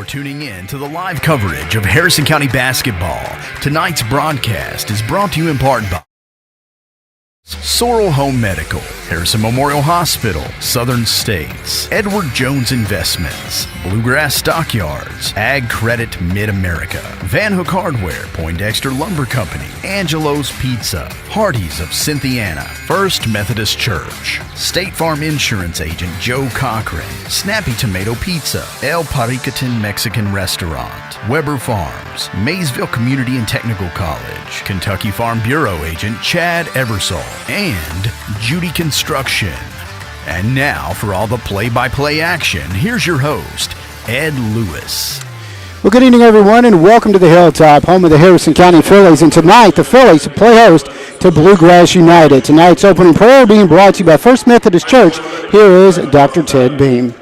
tuning in to the live coverage of Harrison County basketball. Tonight's broadcast is brought to you in part by Sorrel Home Medical, Harrison Memorial Hospital, Southern States, Edward Jones Investments, Bluegrass Stockyards, Ag Credit Mid-America, Van Hook Hardware, Poindexter Lumber Company, Angelo's Pizza, Hardee's of Cynthiana, First Methodist Church, State Farm Insurance Agent Joe Cochran, Snappy Tomato Pizza, El Paricatin Mexican Restaurant, Weber Farms, Maysville Community and Technical College, Kentucky Farm Bureau Agent Chad Eversole, and Judy Construction. And now for all the play-by-play action, here's your host, Ed Lewis. Well, good evening, everyone, and welcome to the Hilltop, home of the Harrison County Fillies. And tonight, the Fillies play host to Bluegrass United. Tonight's opening prayer being brought to you by First Methodist Church. Here is Dr. Ted Beam.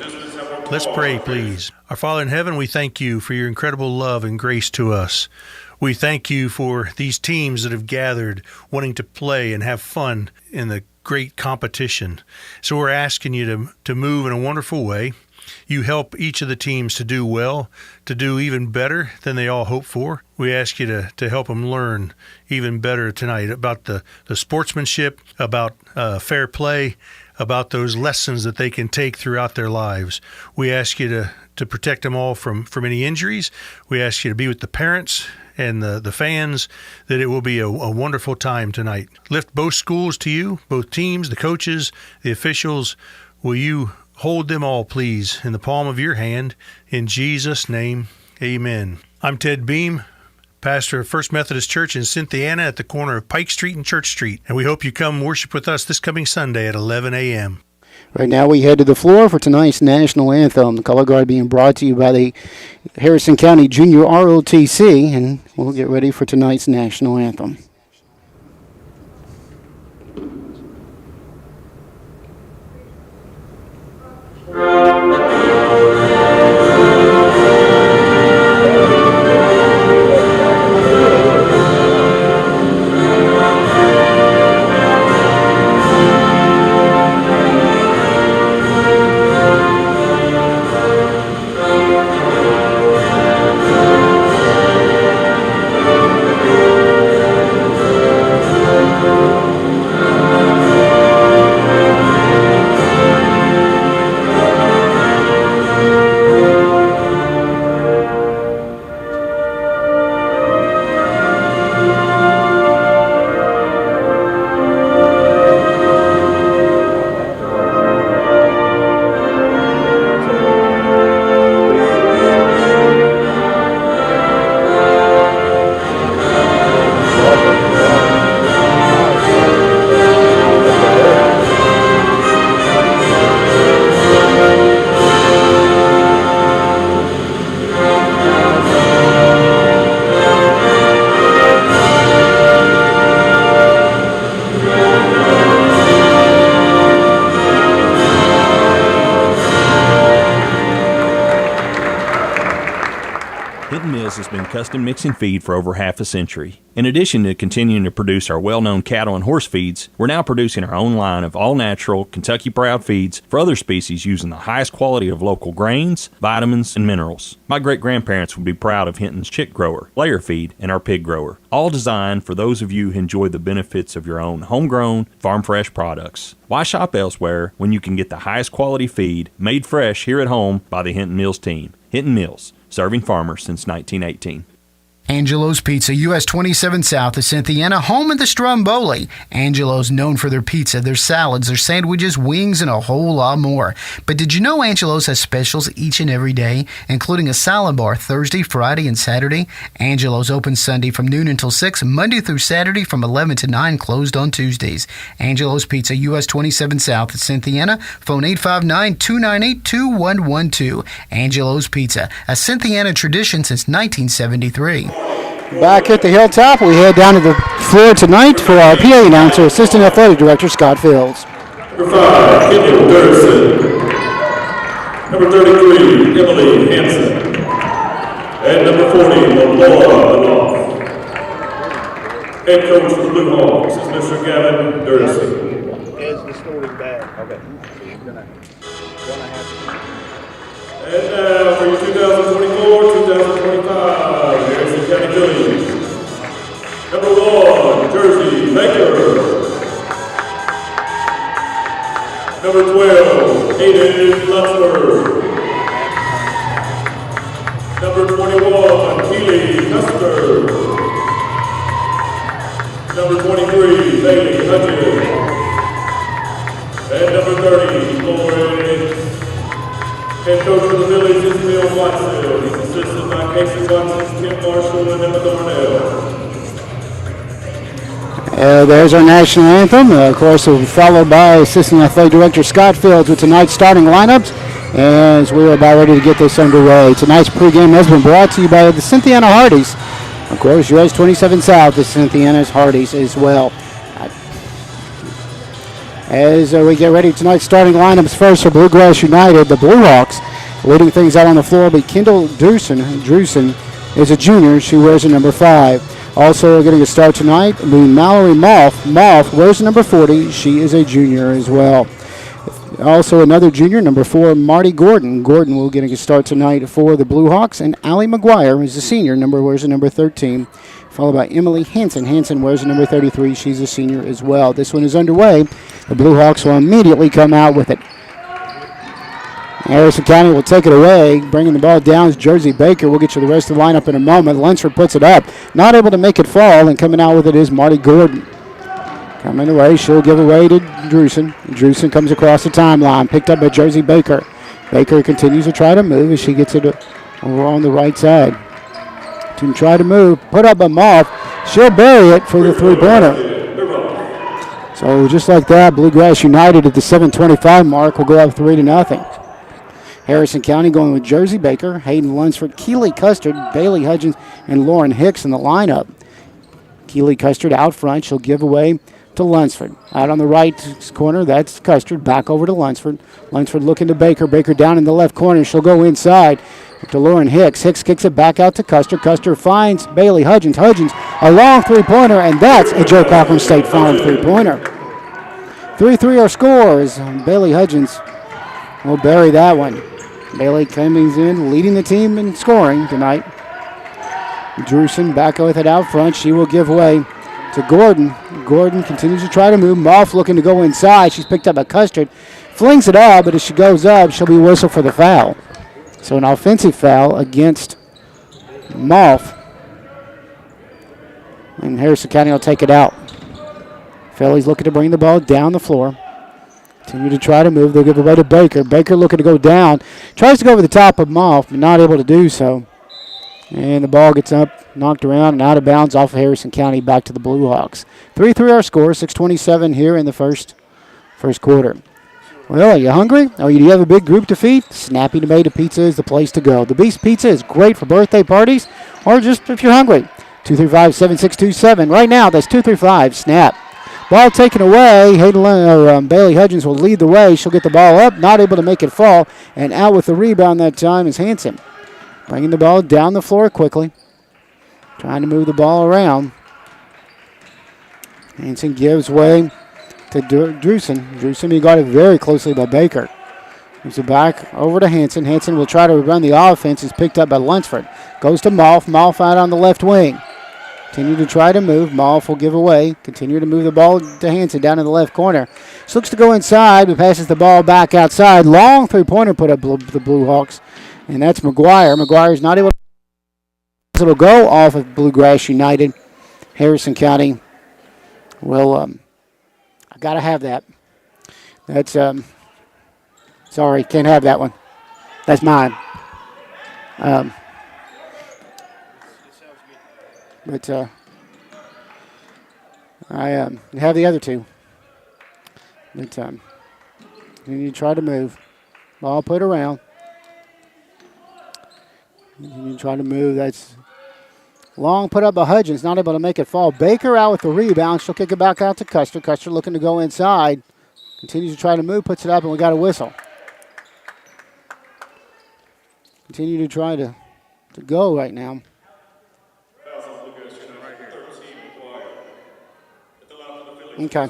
Let's pray, please. Our Father in heaven, we thank you for your incredible love and grace to us. We thank you for these teams that have gathered wanting to play and have fun in the great competition. So we're asking you to move in a wonderful way. You help each of the teams to do well, to do even better than they all hope for. We ask you to help them learn even better tonight about the sportsmanship, about fair play, about those lessons that they can take throughout their lives. We ask you to protect them all from any injuries. We ask you to be with the parents and the fans, that it will be a wonderful time tonight. Lift both schools to you, both teams, the coaches, the officials. Will you hold them all, please, in the palm of your hand. In Jesus' name, amen. I'm Ted Beam, pastor of First Methodist Church in Cynthiana at the corner of Pike Street and Church Street. And we hope you come worship with us this coming Sunday at 11 a.m. Right now we head to the floor for tonight's national anthem. The color guard being brought to you by the Harrison County Junior ROTC, and we'll get ready for tonight's national anthem. Custom mixing feed for over half a century. In addition to continuing to produce our well-known cattle and horse feeds, we're now producing our own line of all-natural, Kentucky-proud feeds for other species using the highest quality of local grains, vitamins, and minerals. My great-grandparents would be proud of Hinton's chick grower, layer feed, and our pig grower, all designed for those of you who enjoy the benefits of your own homegrown, farm-fresh products. Why shop elsewhere when you can get the highest quality feed made fresh here at home by the Hinton Mills team? Hinton Mills, serving farmers since 1918. Angelo's Pizza, US 27 South of Cynthiana, home of the Stromboli. Angelo's known for their pizza, their salads, their sandwiches, wings, and a whole lot more. But did you know Angelo's has specials each and every day, including a salad bar Thursday, Friday, and Saturday? Angelo's open Sunday from noon until 6, Monday through Saturday from 11 to 9, closed on Tuesdays. Angelo's Pizza, US 27 South of Cynthiana, phone 859-298-2112. Angelo's Pizza, a Cynthiana tradition since 1973. Back at the Hilltop, we head down to the floor tonight for our PA announcer, Assistant Athletic Director Scott Fields. Number 5, Kendall Dirksen. Number 33, Emily Hansen. And number 40, Laura Benoff. Head coach for the Bluehawks is Mr. Gavin Dirksen. Is the story bad? Okay. So you're gonna have to And now for your 2024-2025 Harrison County Phillies. Number 1, Jersey Baker. Number 12, Hayden Lutzberg. Number 21, Keely Custer. Number 23, Bailey Hutchins. And number 30, Lauren. Head coach for the Phillies is Bill Watson. He's assisted by Casey Watson, Tim Marshall, and Emma Darnell. There's our national anthem. Of course, followed by Assistant Athletic Director Scott Fields with tonight's starting lineups. As we are about ready to get this underway. Tonight's pregame has been brought to you by the Cynthiana Hardys. Of course, US 27 South, the Cynthiana's Hardys as well. As we get ready, tonight's starting lineups first for Bluegrass United, the Bluehawks. Leading things out on the floor will be Kendall Drusen is a junior. She wears a number 5. Also getting a start tonight will be Mallory Moff. Moff wears number 40. She is a junior as well. Also another junior, number 4, Marty Gordon. Gordon will get a start tonight for the Bluehawks. And Allie McGuire is a senior, wears a number 13. Followed by Emily Hansen. Hansen wears a number 33. She's a senior as well. This one is underway. The Bluehawks will immediately come out with it. Harrison County will take it away. Bringing the ball down is Jersey Baker. We'll get you the rest of the lineup in a moment. Lunsford puts it up. Not able to make it fall, and coming out with it is Marty Gordon. Coming away, she'll give away to Drusen. Drusen comes across the timeline, picked up by Jersey Baker. Baker continues to try to move as she gets it over on the right side. To try to move, put up a Moff. She'll bury it for the three-pointer. So just like that, Bluegrass United at the 7:25 mark will go up 3-0. Harrison County going with Jersey Baker, Hayden Lunsford, Keely Custard, Bailey Hudgens, and Lauren Hicks in the lineup. Keely Custard out front. She'll give away to Lunsford. Out on the right corner, that's Custard. Back over to Lunsford. Lunsford looking to Baker. Baker down in the left corner. She'll go inside to Lauren Hicks. Hicks kicks it back out to Custer. Custer finds Bailey Hudgens. Hudgens, a long three-pointer, and that's a Joe Cochran State Farm three-pointer. 3-3 our scores. Bailey Hudgens will bury that one. Bailey coming in, leading the team in scoring tonight. Drusen back with it out front. She will give way to Gordon. Gordon continues to try to move. Moff looking to go inside. She's picked up a Custard. Flings it up, but as she goes up, she'll be whistled for the foul. So an offensive foul against Moff. And Harrison County will take it out. Phillies looking to bring the ball down the floor. Continue to try to move. They'll give it away to Baker. Baker looking to go down. Tries to go over the top of Moff, but not able to do so. And the ball gets up, knocked around, and out of bounds off of Harrison County back to the Bluehawks. 3-3 our score, 6:27 here in the first quarter. Well, are you hungry? Or do you have a big group to feed? Snappy Tomato Pizza is the place to go. The Beast Pizza is great for birthday parties or just if you're hungry. 235-7627. Right now, that's 235-SNAP. Ball taken away. Bailey Hudgens will lead the way. She'll get the ball up, not able to make it fall, and out with the rebound that time is Hansen. Bringing the ball down the floor quickly. Trying to move the ball around. Hansen gives way to Drusen. Drusen being guarded very closely by Baker. Moves it back over to Hansen. Hansen will try to run the offense. It's picked up by Lunsford. Goes to Moff. Moff out on the left wing. Continue to try to move. Moff will give away. Continue to move the ball to Hansen down in the left corner. She looks to go inside, but passes the ball back outside. Long three-pointer put up the Bluehawks. And that's McGuire. McGuire's not able to. It'll go off of Bluegrass United. Harrison County will, I got to have that. That's, sorry, can't have that one. That's mine. But I have the other two. But you try to move. Ball put around. You try to move. That's long put up by Hudgens. Not able to make it fall. Baker out with the rebound. She'll kick it back out to Custer. Custer looking to go inside. Continues to try to move. Puts it up, and we got a whistle. Continue to try to go right now. Okay.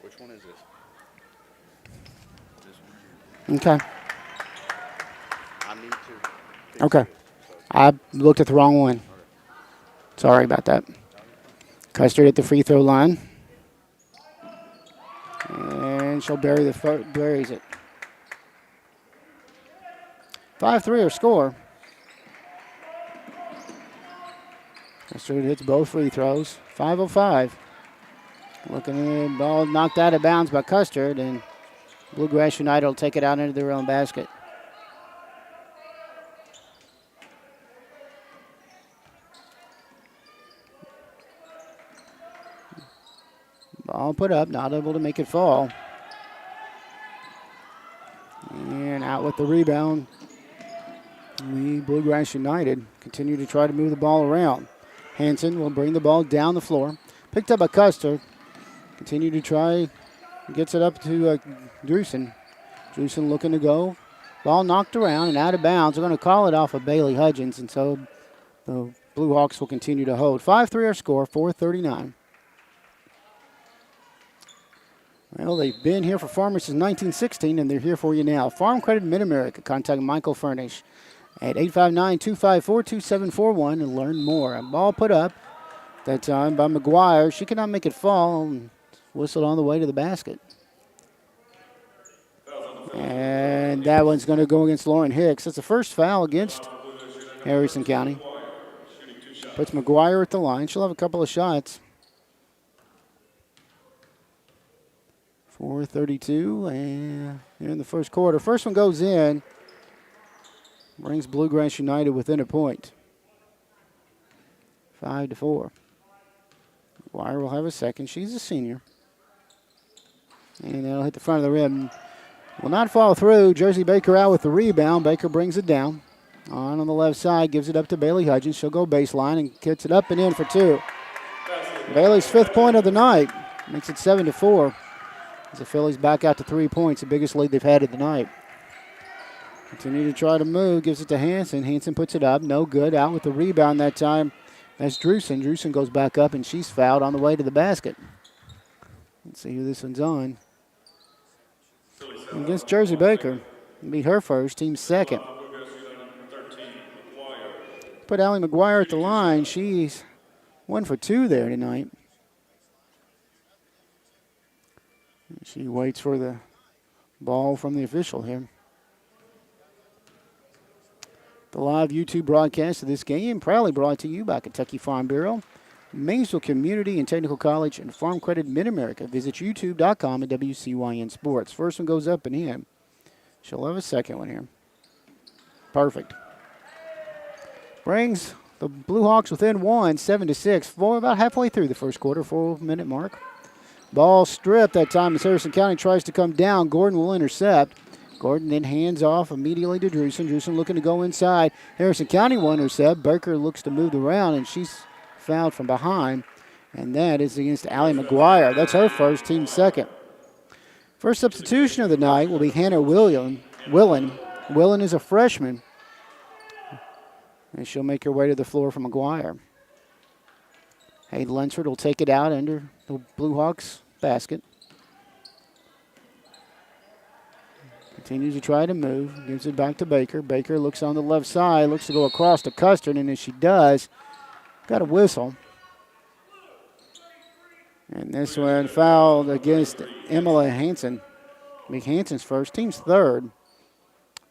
Which one is this? Okay. Okay. I looked at the wrong one. Sorry about that. Custard at the free throw line. And she'll buries it. 5-3 her score. Custard hits both free throws. 5:05. Looking at the ball knocked out of bounds by Custard, and Bluegrass United will take it out into their own basket. Ball put up, not able to make it fall. And out with the rebound. The Bluegrass United continue to try to move the ball around. Hanson will bring the ball down the floor. Picked up by Custer. Continue to try. Gets it up to Drusen. Drusen looking to go. Ball knocked around and out of bounds. We're going to call it off of Bailey Hudgens, and so the Bluehawks will continue to hold. 5-3 our score, 4:39. Well, they've been here for farmers since 1916, and they're here for you now. Farm Credit Mid-America. Contact Michael Furnish at 859-254-2741 and learn more. A ball put up that time by McGuire. She cannot make it fall and whistled on the way to the basket. And that one's going to go against Lauren Hicks. That's the first foul against Harrison County. Puts McGuire at the line. She'll have a couple of shots. 4:32 and in the first quarter. First one goes in. Brings Bluegrass United within a point. 5-4. McGuire will have a second. She's a senior. And that'll hit the front of the rim. Will not fall through. Jersey Baker out with the rebound. Baker brings it down. On the left side, gives it up to Bailey Hudgens. She'll go baseline and gets it up and in for two. Bailey's fifth point of the night. Makes it 7-4. As the Phillies back out to 3 points, the biggest lead they've had of the night. Continue to try to move. Gives it to Hanson. Hanson puts it up. No good. Out with the rebound that time. That's Drusen. Drusen goes back up, and she's fouled on the way to the basket. Let's see who this one's on. Against Jersey Baker. It'll be her first, team second. Put Allie McGuire at the line. She's 1 for 2 there tonight. She waits for the ball from the official here. The live YouTube broadcast of this game proudly brought to you by Kentucky Farm Bureau, Maysville Community and Technical College, and Farm Credit Mid-America. Visit youtube.com and WCYN Sports. First one goes up and in. She'll have a second one here. Perfect. Brings the Bluehawks within one, 7-6. About halfway through the first quarter, 4-minute mark. Ball stripped that time as Harrison County tries to come down. Gordon will intercept. Gordon then hands off immediately to Drusen. Drusen looking to go inside. Harrison County will intercept. Baker looks to move around, and she's fouled from behind. And that is against Allie McGuire. That's her first, team second. First substitution of the night will be Hannah Willen. Willen is a freshman. And she'll make her way to the floor for McGuire. Hayden Lunsford will take it out under the Bluehawks basket. Continues to try to move. Gives it back to Baker. Baker looks on the left side. Looks to go across to Custard. And as she does, got a whistle. And this one fouled against Emily Hanson. Hanson's first. Team's third.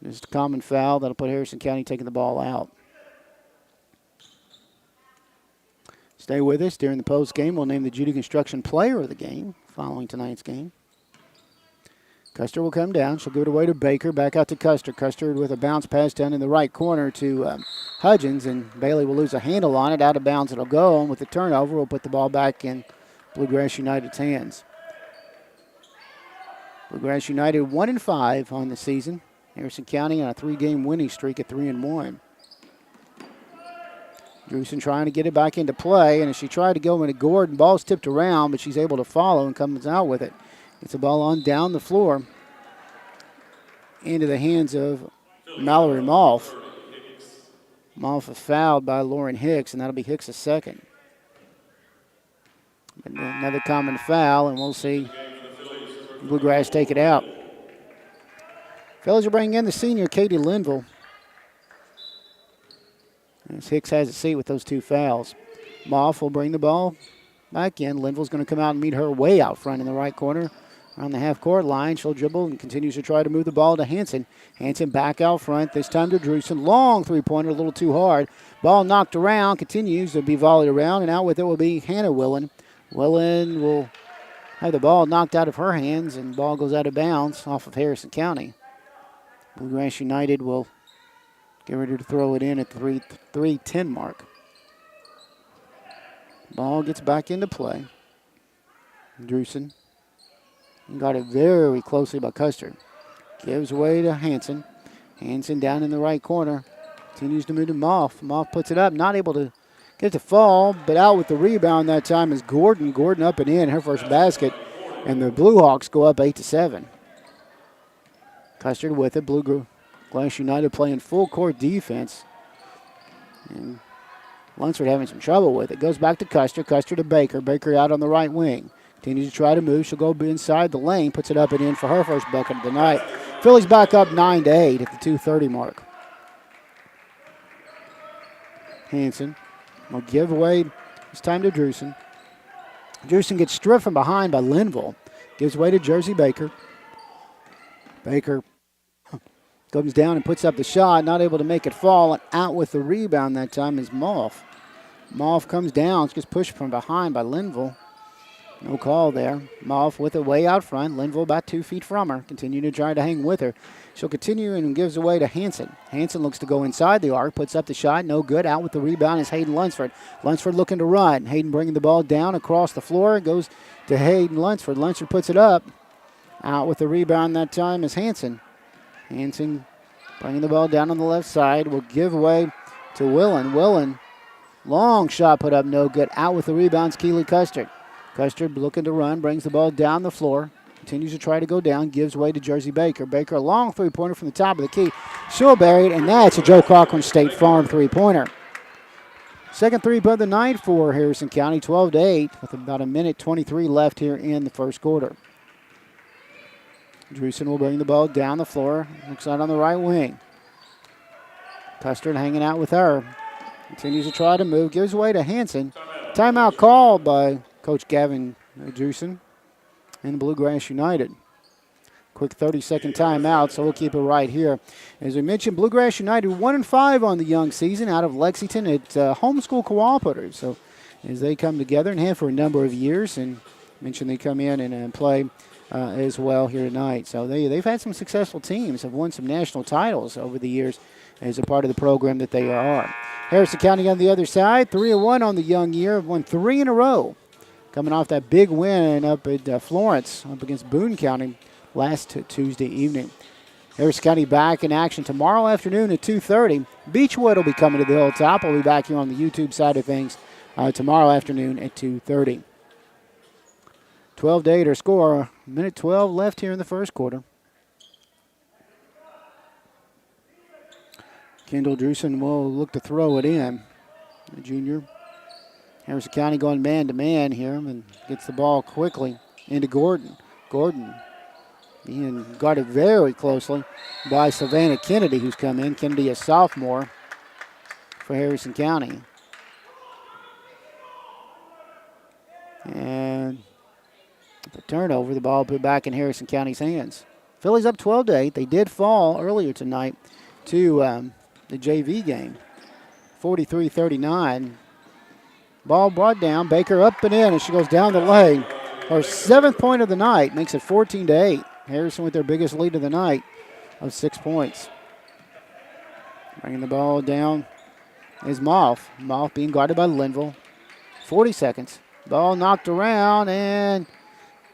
Just a common foul. That'll put Harrison County taking the ball out. Stay with us during the post game. We'll name the Judy Construction player of the game following tonight's game. Custer will come down. She'll give it away to Baker. Back out to Custer. Custer with a bounce pass down in the right corner to Hudgens, and Bailey will lose a handle on it. Out of bounds it'll go, and with the turnover, we'll put the ball back in Bluegrass United's hands. Bluegrass United 1-5 on the season. Harrison County on a 3-game winning streak at 3-1. Drusen trying to get it back into play, and as she tried to go into Gordon, ball's tipped around, but she's able to follow and comes out with it. Gets the ball on down the floor into the hands of Mallory Malf. Malf is fouled by Lauren Hicks, and that'll be Hicks' second. Another common foul, and we'll see Bluegrass take it out. Fellas are bringing in the senior, Katie Linville. As Hicks has a seat with those 2 fouls. Moff will bring the ball back in. Linville's going to come out and meet her way out front in the right corner. Around the half-court line, she'll dribble and continues to try to move the ball to Hanson. Hanson back out front, this time to Drewson. Long three-pointer, a little too hard. Ball knocked around, continues to be volleyed around, and out with it will be Hannah Willen. Willen will have the ball knocked out of her hands, and the ball goes out of bounds off of Harrison County. Bluegrass United will get ready to throw it in at the 3:10 mark. Ball gets back into play. Drewson got it very closely by Custer. Gives away to Hanson. Hanson down in the right corner. Continues to move to Moff. Moff puts it up, not able to get to fall, but out with the rebound that time is Gordon. Gordon up and in, her first basket. And the Bluehawks go up 8-7. Custer with it. Bluegrass United playing full court defense. And Lunsford having some trouble with it. Goes back to Custer. Custer to Baker. Baker out on the right wing. Continues to try to move. She'll go inside the lane. Puts it up and in for her first bucket of the night. Phillies back up 9-8 at the 2:30 mark. Hanson will give away. It's time to Drewson. Drewson gets stripped from behind by Linville. Gives way to Jersey Baker. Baker comes down and puts up the shot. Not able to make it fall. And out with the rebound that time is Moff. Moff comes down. Gets pushed from behind by Linville. No call there. Moff with it way out front. Linville about 2 feet from her. Continue to try to hang with her. She'll continue and gives away to Hanson. Hanson looks to go inside the arc. Puts up the shot. No good. Out with the rebound is Hayden Lunsford. Lunsford looking to run. Hayden bringing the ball down across the floor. Goes to Hayden Lunsford. Lunsford puts it up. Out with the rebound that time is Hanson. Hanson bringing the ball down on the left side. Will give away to Willen. Willen. Long shot put up. No good. Out with the rebounds Keely Custer. Custer looking to run, brings the ball down the floor, continues to try to go down, gives way to Jersey Baker. Baker, a long three-pointer from the top of the key. She'll bury it, and that's a Joe Cochran State Farm three-pointer. Second three-pointer of the night for Harrison County, 12-8, with about 1:23 left here in the first quarter. Drewson will bring the ball down the floor, looks out on the right wing. Custer hanging out with her. Continues to try to move, gives way to Hanson. Timeout called by Coach Gavin Drewson and the Bluegrass United. Quick 30-second timeout, so we'll keep it right here. As we mentioned, Bluegrass United 1-5 on the young season out of Lexington at homeschool cooperatives. So as they come together and have for a number of years, and mentioned they come in and play as well here tonight. So they've had some successful teams, have won some national titles over the years as a part of the program that they are. Harrison County on the other side, 3-1 on the young year, have won 3 in a row. Coming off that big win up at Florence up against Boone County last Tuesday evening. Harrison County back in action tomorrow afternoon at 2:30. Beechwood will be coming to the Hilltop. We'll be back here on the YouTube side of things tomorrow afternoon at 2:30. 12-8 our score. 1:12 left here in the first quarter. Kendall Drewson will look to throw it in. The junior. Harrison County going man-to-man here and gets the ball quickly into Gordon. Gordon being guarded very closely by Savannah Kennedy, who's come in. Kennedy, a sophomore for Harrison County. And the turnover, the ball put back in Harrison County's hands. Phillies up 12-8. They did fall earlier tonight to the JV game, 43-39. Ball brought down. Baker up and in, and she goes down the lane. Her 7th point of the night makes it 14-8. Harrison with their biggest lead of the night of 6 points. Bringing the ball down is Moff. Moff being guarded by Linville. 40 seconds. Ball knocked around and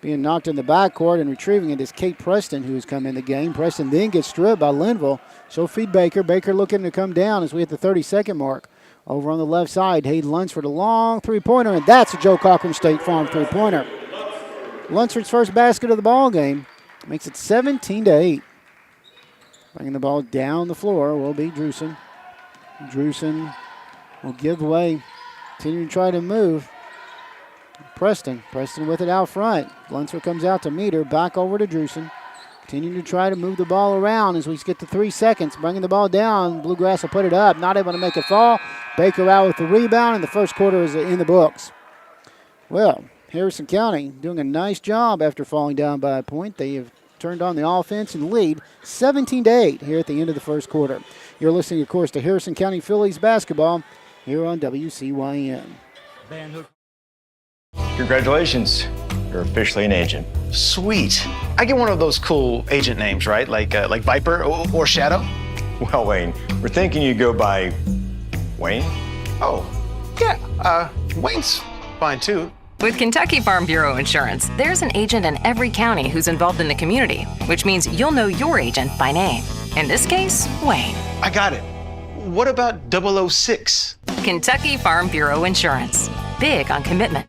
being knocked in the backcourt and retrieving it is Kate Preston, who has come in the game. Preston then gets stripped by Linville. She'll feed Baker. Baker looking to come down as we hit the 30-second mark. Over on the left side, Hayden Lunsford, a long three-pointer, and that's a Joe Cochran State Farm three-pointer. Lunsford's first basket of the ball game makes it 17-8. Bringing the ball down the floor will be Drewson. Drewson will give way, continue to try to move. Preston with it out front. Lunsford comes out to meet her, back over to Drewson. Continuing to try to move the ball around as we get to 3 seconds. Bringing the ball down. Bluegrass will put it up. Not able to make it fall. Baker out with the rebound, and the first quarter is in the books. Well, Harrison County doing a nice job after falling down by a point. They have turned on the offense and lead 17-8 here at the end of the first quarter. You're listening, of course, to Harrison County Fillies basketball here on WCYN. Congratulations. You're officially an agent. Sweet. I get one of those cool agent names, right? Like Viper or Shadow? Well, Wayne, we're thinking you go by Wayne? Oh, yeah. Wayne's fine, too. With Kentucky Farm Bureau Insurance, there's an agent in every county who's involved in the community, which means you'll know your agent by name. In this case, Wayne. I got it. What about 006? Kentucky Farm Bureau Insurance. Big on commitment.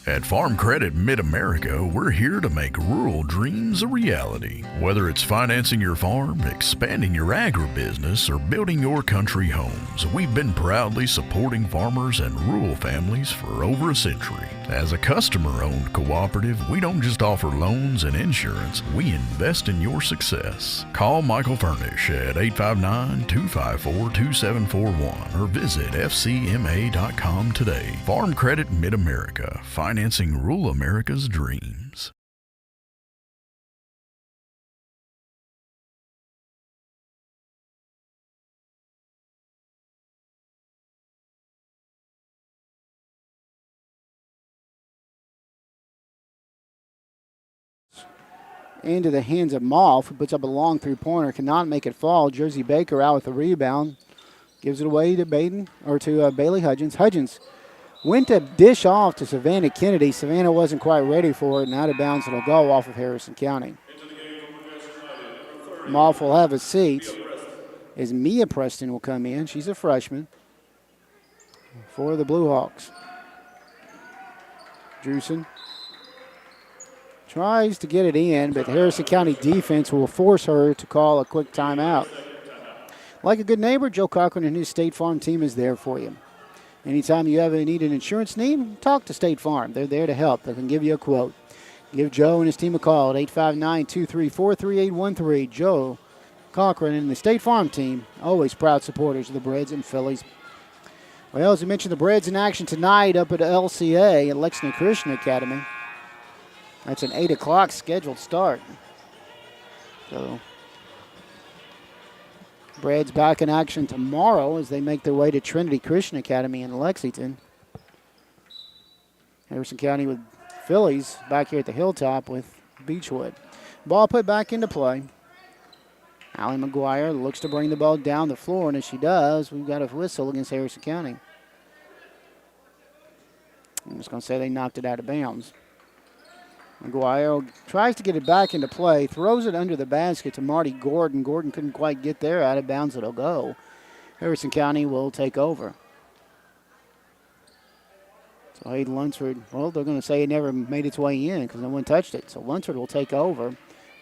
At Farm Credit Mid-America, we're here to make rural dreams a reality. Whether it's financing your farm, expanding your agribusiness, or building your country homes, we've been proudly supporting farmers and rural families for over a century. As a customer-owned cooperative, we don't just offer loans and insurance, we invest in your success. Call Michael Furnish at 859-254-2741 or visit fcma.com today. Farm Credit Mid-America, financing rural America's dreams. Into the hands of Moff, who puts up a long three-pointer, cannot make it fall. Jersey Baker out with the rebound. Gives it away to Bailey Hudgens. Hudgens went to dish off to Savannah Kennedy. Savannah wasn't quite ready for it, and out of bounds it'll go off of Harrison County. Moff will have a seat as Mia Preston will come in. She's a freshman for the Bluehawks. Drewson tries to get it in, but the Harrison County defense will force her to call a quick timeout. Like a good neighbor, Joe Cochran and his State Farm team is there for you. Anytime you need an insurance need, talk to State Farm. They're there to help. They can give you a quote. Give Joe and his team a call at 859-234-3813. Joe Cochran and the State Farm team, always proud supporters of the Breds and Phillies. Well, as we mentioned, the Breds in action tonight up at LCA at Lexington Christian Academy. That's an 8 o'clock scheduled start. So, Breds back in action tomorrow as they make their way to Trinity Christian Academy in Lexington. Harrison County with Phillies back here at the Hilltop with Beechwood. Ball put back into play. Allie McGuire looks to bring the ball down the floor, and as she does, we've got a whistle against Harrison County. I'm just going to say they knocked it out of bounds. McGuire tries to get it back into play, throws it under the basket to Marty Gordon. Gordon couldn't quite get there. Out of bounds it'll go. Harrison County will take over. So Hayden Lunsford, well, they're going to say it never made its way in because no one touched it. So Lunsford will take over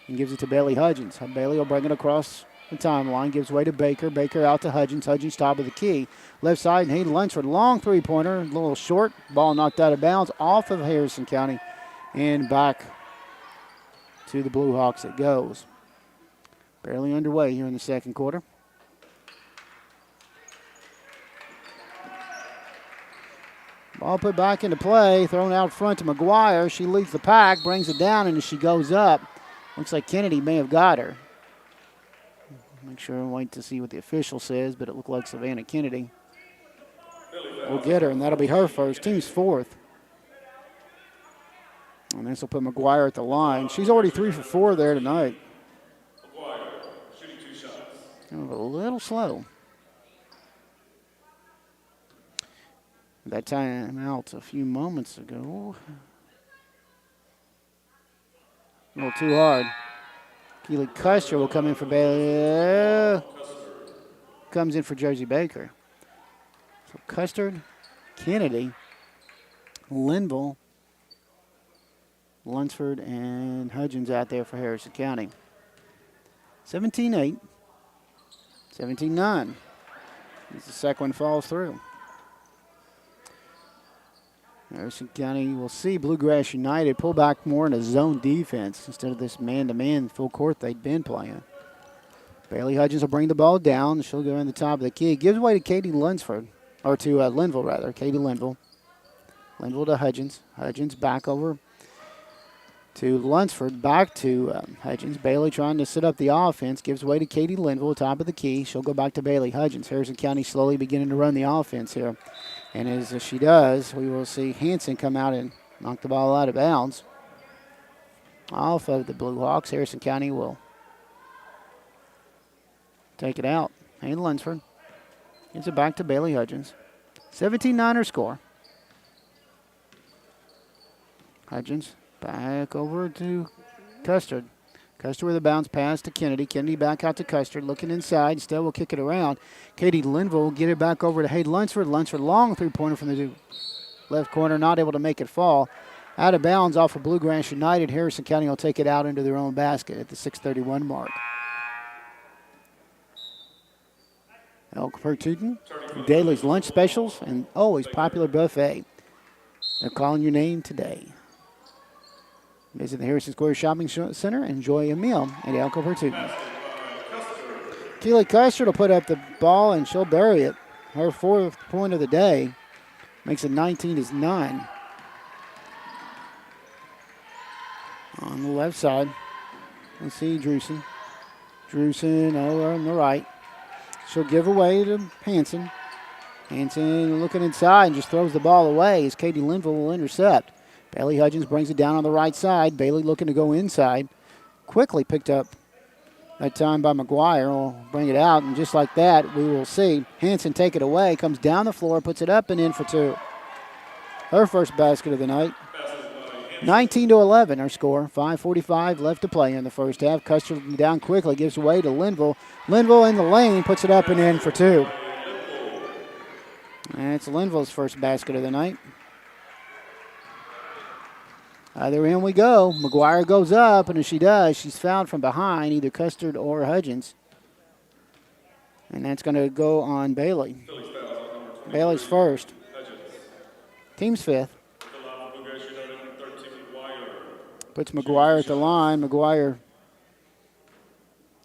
and gives it to Bailey Hudgens. Bailey will bring it across the timeline, gives way to Baker. Baker out to Hudgens. Hudgens top of the key. Left side, and Hayden Lunsford, long three-pointer, a little short. Ball knocked out of bounds off of Harrison County. And back to the Bluehawks it goes. Barely underway here in the second quarter. Ball put back into play, thrown out front to McGuire. She leads the pack, brings it down, and as she goes up, looks like Kennedy may have got her. Make sure and wait to see what the official says, but it looked like Savannah Kennedy will get her, and that'll be her first. Team's fourth. And this will put McGuire at the line. She's already 3 for 4 there tonight. McGuire, shooting 2 shots. Kind of a little slow. That time out a few moments ago. A little too hard. Keely Custer will come in for Bailey. Comes in for Jersey Baker. So Custard, Kennedy, Linville, Lunsford, and Hudgens out there for Harrison County. 17-8. 17-9. As the second one falls through. Harrison County will see Bluegrass United pull back more in a zone defense instead of this man-to-man full court they'd been playing. Bailey Hudgens will bring the ball down. She'll go in the top of the key. Gives away to Katie Lunsford, or to Linville, rather. Katie Linville. Linville to Hudgens. Hudgens back over to Lunsford. Back to Hudgens. Bailey trying to set up the offense. Gives away to Katie Linville, top of the key. She'll go back to Bailey Hudgens. Harrison County slowly beginning to run the offense here. And as she does, we will see Hanson come out and knock the ball out of bounds. Off of the Bluehawks. Harrison County will take it out. Hayden Lunsford gives it back to Bailey Hudgens. 17-9 her score. Hudgens back over to Custard. Custard with a bounce pass to Kennedy. Kennedy back out to Custard. Looking inside. Still will kick it around. Katie Linville will get it back over to Hayden Lunsford. Lunsford long three-pointer from the left corner. Not able to make it fall. Out of bounds off of Bluegrass United. Harrison County will take it out into their own basket at the 6:31 mark. Elk Tootin, Daly's lunch specials, and always popular buffet. They're calling your name today. Visit the Harrison Square Shopping Center and enjoy a meal at Elk Tootin. Keely Custard will put up the ball and she'll bury it. Her fourth point of the day makes it 19-9. On the left side, let's see Drewson. Drewson over on the right. She'll give away to Hanson. Hanson looking inside and just throws the ball away as Katie Linville will intercept. Bailey Hudgens brings it down on the right side. Bailey looking to go inside. Quickly picked up that time by McGuire. Will bring it out, and just like that, we will see Hanson take it away. Comes down the floor, puts it up and in for two. Her first basket of the night. 19-11 our score. 5:45 left to play in the first half. Custard down quickly, gives away to Linville. Linville in the lane, puts it up and in for two. And it's Linville's first basket of the night. Either in we go. McGuire goes up, and as she does, she's fouled from behind, either Custard or Hudgens. And that's going to go on Bailey. Bailey's first. Team's fifth. Puts McGuire at the line. McGuire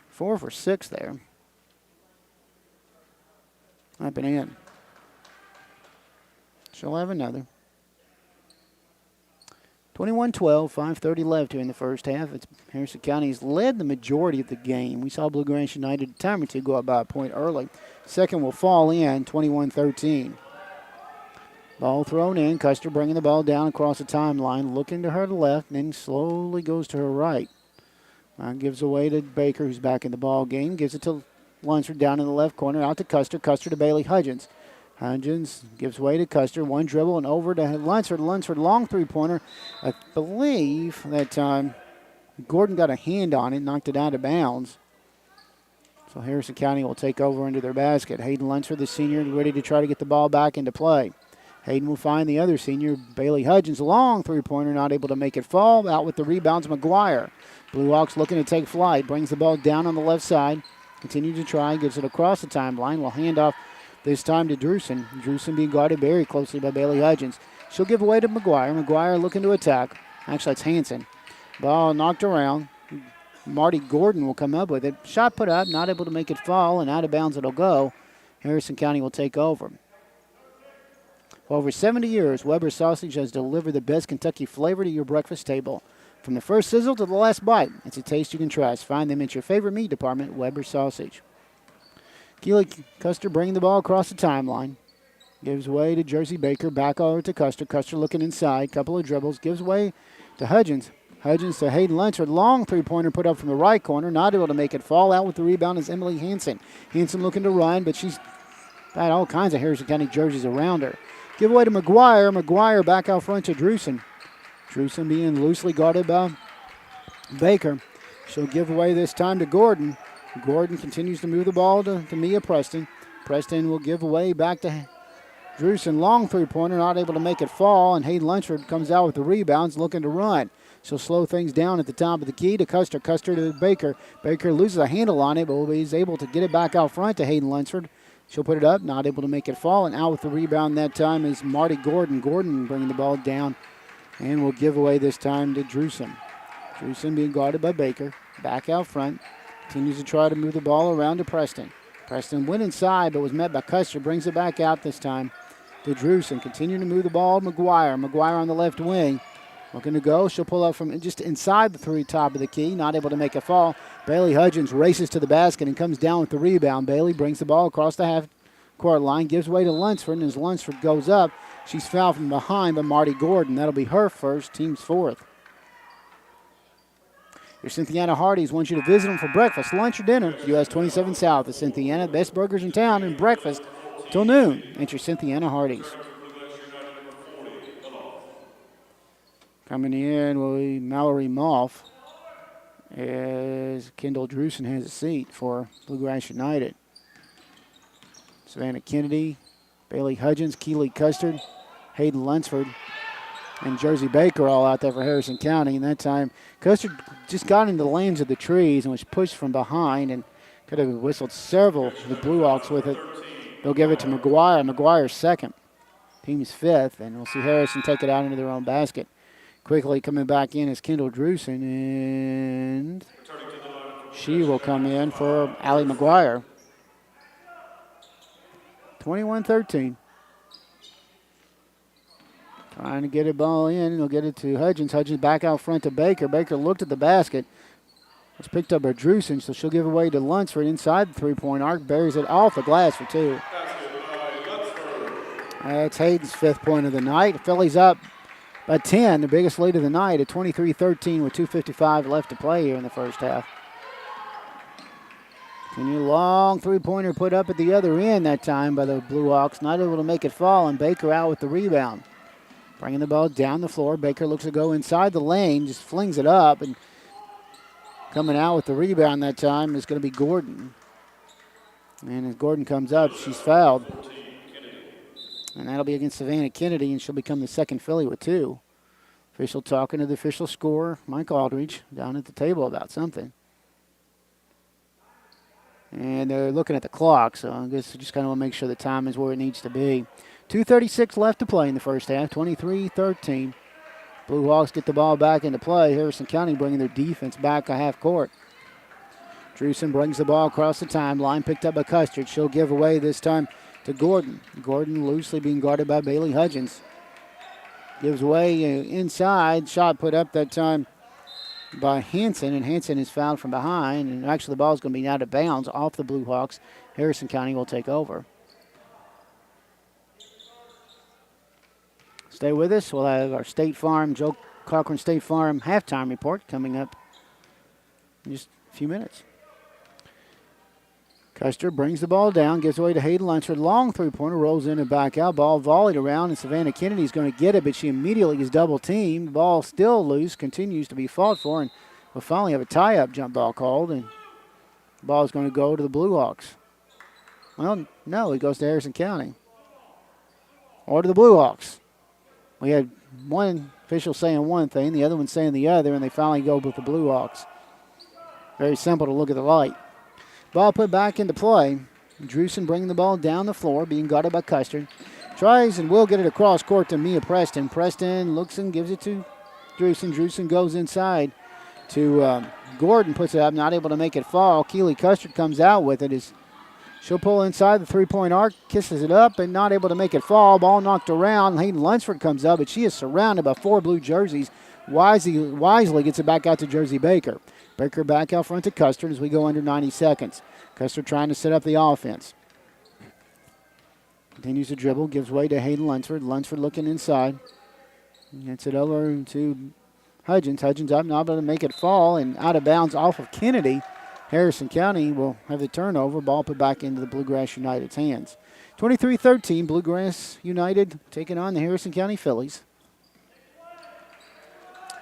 4 for 6 there. Up and in. She'll have another. 21-12, 5:30 left here in the first half. It's Harrison County's led the majority of the game. We saw Bluegrass United a time or two go up by a point early. Second will fall in, 21-13. Ball thrown in. Custer bringing the ball down across the timeline, looking to her left, and then slowly goes to her right. Gives away to Baker, who's back in the ball game. Gives it to Lunsford down in the left corner. Out to Custer. Custer to Bailey Hudgens. Hudgens gives way to Custer. One dribble and over to Lunsford. Lunsford long three-pointer. I believe that time Gordon got a hand on it, knocked it out of bounds. So Harrison County will take over into their basket. Hayden Lunsford, the senior, ready to try to get the ball back into play. Hayden will find the other senior, Bailey Hudgens, long three-pointer, not able to make it fall. Out with the rebounds, McGuire. Bluehawks looking to take flight. Brings the ball down on the left side. Continues to try, gives it across the timeline. Will hand off this time to Drewson. Drewson being guarded very closely by Bailey Hudgens. She'll give away to McGuire. McGuire looking to attack. Actually, it's Hanson. Ball knocked around. Marty Gordon will come up with it. Shot put up, not able to make it fall, and out of bounds it'll go. Harrison County will take over. For over 70 years, Weber Sausage has delivered the best Kentucky flavor to your breakfast table. From the first sizzle to the last bite, it's a taste you can trust. Find them at your favorite meat department, Weber Sausage. Keely Custer bringing the ball across the timeline. Gives way to Jersey Baker. Back over to Custer. Custer looking inside. Couple of dribbles. Gives way to Hudgens. Hudgens to Hayden Lunsford. Long three-pointer put up from the right corner. Not able to make it fall. Out with the rebound is Emily Hanson. Hanson looking to run, but she's got all kinds of Harrison County jerseys around her. Give away to McGuire. McGuire back out front to Drewson. Drewson being loosely guarded by Baker. She'll give away this time to Gordon. Gordon continues to move the ball to Mia Preston. Preston will give away back to Drewson. Long three-pointer, not able to make it fall, and Hayden Lunsford comes out with the rebounds, looking to run. She'll slow things down at the top of the key to Custer. Custer to Baker. Baker loses a handle on it, but is able to get it back out front to Hayden Lunsford. She'll put it up, not able to make it fall, and out with the rebound that time is Marty Gordon. Gordon bringing the ball down and will give away this time to Drewson. Drewson being guarded by Baker. Back out front. Continues to try to move the ball around to Preston. Preston went inside but was met by Custer. Brings it back out this time to Drewson. Continuing to move the ball, McGuire. McGuire on the left wing. Looking to go. She'll pull up from just inside the top of the key. Not able to make a fall. Bailey Hudgens races to the basket and comes down with the rebound. Bailey brings the ball across the half-court line. Gives way to Lunsford. And as Lunsford goes up, she's fouled from behind by Marty Gordon. That'll be her first, team's fourth. Your Cynthiana Hardee's wants you to visit them for breakfast, lunch, or dinner. US 27 South of Cynthiana. Best burgers in town and breakfast till noon at your Cynthiana Hardee's. Coming in will be Mallory Moff as Kendall Drewson has a seat for Bluegrass United. Savannah Kennedy, Bailey Hudgens, Keely Custard, Hayden Lunsford, and Jersey Baker all out there for Harrison County. And that time, Custard just got into the lanes of the trees and was pushed from behind and could have whistled several of the Bluehawks with it. They'll give it to McGuire. McGuire's second. Team's fifth, and we'll see Harrison take it out into their own basket. Quickly coming back in is Kendall Drewson, and she will come in for Allie McGuire. 21-13. Trying to get a ball in. He'll get it to Hudgens. Hudgens back out front to Baker. Baker looked at the basket. It's picked up by Drewson, so she'll give away to Lunsford inside the three-point arc. Buries it off the glass for two. That's Hayden's fifth point of the night. Phillies up by 10, the biggest lead of the night at 23-13 with 2:55 left to play here in the first half. And a long three-pointer put up at the other end that time by the Bluehawks. Not able to make it fall, and Baker out with the rebound. Bringing the ball down the floor. Baker looks to go inside the lane, just flings it up, and coming out with the rebound that time is going to be Gordon. And as Gordon comes up, she's fouled. And that'll be against Savannah Kennedy, and she'll become the second Philly with two. Official talking to the official scorer, Mike Aldridge, down at the table about something. And they're looking at the clock, so I guess just kind of want to make sure the time is where it needs to be. 2:36 left to play in the first half, 23-13. Bluehawks get the ball back into play. Harrison County bringing their defense back a half court. Drewson brings the ball across the timeline, picked up by Custard. She'll give away this time to Gordon. Gordon loosely being guarded by Bailey Hudgens. Gives away inside. Shot put up that time by Hanson, and Hanson is fouled from behind. And actually the ball is going to be out of bounds off the Bluehawks. Harrison County will take over. Stay with us. We'll have our State Farm, Joe Cochran State Farm halftime report coming up in just a few minutes. Custer brings the ball down, gives away to Hayden Lunsford. Long three-pointer, rolls in and back out. Ball volleyed around, and Savannah Kennedy's going to get it, but she immediately gets double-teamed. The ball still loose, continues to be fought for, and we'll finally have a tie-up jump ball called, and the ball is going to go to the Bluehawks. Well, no, it goes to Harrison County. Or to the Bluehawks. We had one official saying one thing, the other one saying the other, and they finally go with the Bluehawks. Very simple to look at the light. Ball put back into play. Drewson bringing the ball down the floor, being guarded by Custard. Tries and will get it across court to Mia Preston. Preston looks and gives it to Drewson. Drewson goes inside to Gordon, puts it up, not able to make it fall. Keely Custard comes out with it. She'll pull inside the three-point arc, kisses it up, and not able to make it fall. Ball knocked around. Hayden Lunsford comes up, but she is surrounded by four blue jerseys. Wisely gets it back out to Jersey Baker. Baker back out front to Custard as we go under 90 seconds. Custard trying to set up the offense. Continues to dribble, gives way to Hayden Lunsford. Lunsford looking inside. Gets it over to Hudgens. Hudgens up, not able to make it fall, and out of bounds off of Kennedy. Harrison County will have the turnover. Ball put back into the Bluegrass United's hands. 23-13, Bluegrass United taking on the Harrison County Phillies.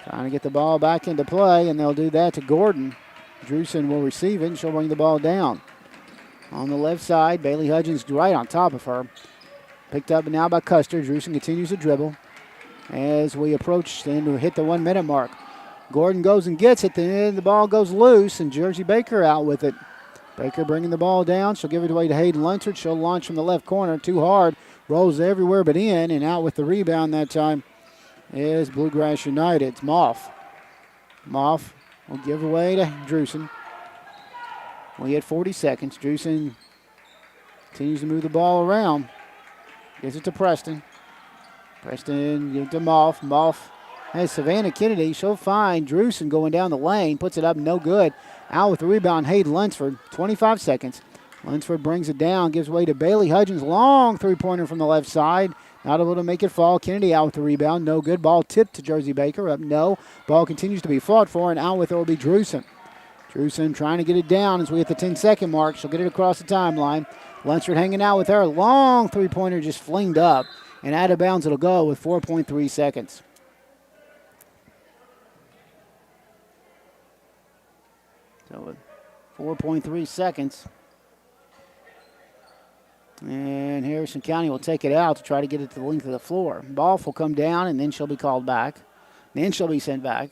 Trying to get the ball back into play, and they'll do that to Gordon. Drewson will receive it, and she'll bring the ball down. On the left side, Bailey Hudgens right on top of her. Picked up now by Custer. Drewson continues to dribble as we approach and hit the 1 minute mark. Gordon goes and gets it, then the ball goes loose, and Jersey Baker out with it. Baker bringing the ball down. She'll give it away to Hayden Lunsford. She'll launch from the left corner. Too hard. Rolls everywhere but in, and out with the rebound that time is Bluegrass United. It's Moff. Moff will give away to Drusen. We had 40 seconds. Drusen continues to move the ball around. Gives it to Preston. Preston gives it to Moff. Moff has Savannah Kennedy. She'll find Drusen going down the lane. Puts it up, no good. Out with the rebound, Hayden Lunsford. 25 seconds. Lunsford brings it down, gives way to Bailey Hudgens. Long three-pointer from the left side. Not able to make it fall. Kennedy out with the rebound. No good. Ball tipped to Jersey Baker. Up no. Ball continues to be fought for, and out with it will be Drusen. Drusen trying to get it down as we hit the 10-second mark. She'll get it across the timeline. Lunsford hanging out with her. Long three-pointer just flinged up, and out of bounds it'll go with 4.3 seconds. So with 4.3 seconds. And Harrison County will take it out to try to get it to the length of the floor. Ball will come down, and then she'll be called back. Then she'll be sent back.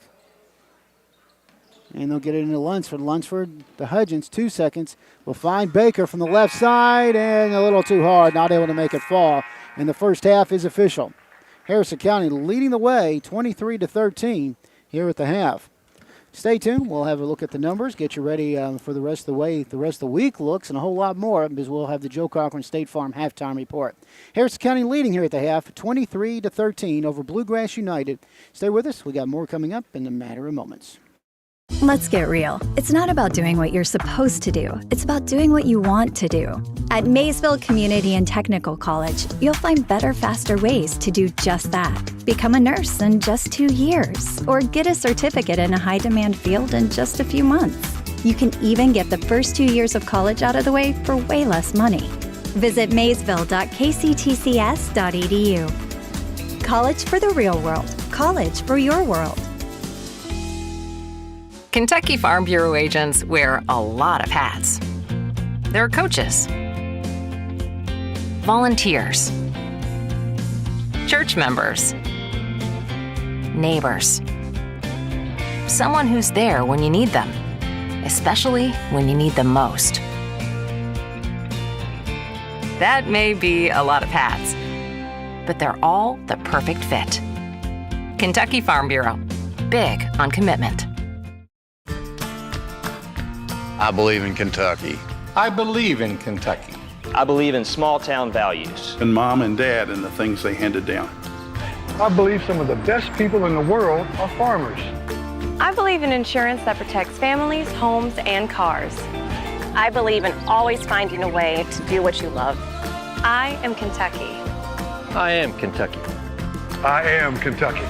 And they'll get it into Lunsford. Lunsford to Hudgens, 2 seconds. Will find Baker from the left side, and a little too hard, not able to make it fall. And the first half is official. Harrison County leading the way, 23-13 here at the half. Stay tuned. We'll have a look at the numbers, get you ready for the rest of the way the rest of the week looks, and a whole lot more, because we'll have the Joe Cochran State Farm halftime report. Harrison County leading here at the half, 23-13 over Bluegrass United. Stay with us. We got more coming up in a matter of moments. Let's get real. It's not about doing what you're supposed to do. It's about doing what you want to do. At Maysville Community and Technical College, you'll find better, faster ways to do just that. Become a nurse in just 2 years, or get a certificate in a high-demand field in just a few months. You can even get the first 2 years of college out of the way for way less money. Visit maysville.kctcs.edu. College for the real world. College for your world. Kentucky Farm Bureau agents wear a lot of hats. They're coaches, volunteers, church members, neighbors, someone who's there when you need them, especially when you need them most. That may be a lot of hats, but they're all the perfect fit. Kentucky Farm Bureau, big on commitment. I believe in Kentucky. I believe in Kentucky. I believe in small-town values. And Mom and Dad and the things they handed down. I believe some of the best people in the world are farmers. I believe in insurance that protects families, homes, and cars. I believe in always finding a way to do what you love. I am Kentucky. I am Kentucky. I am Kentucky.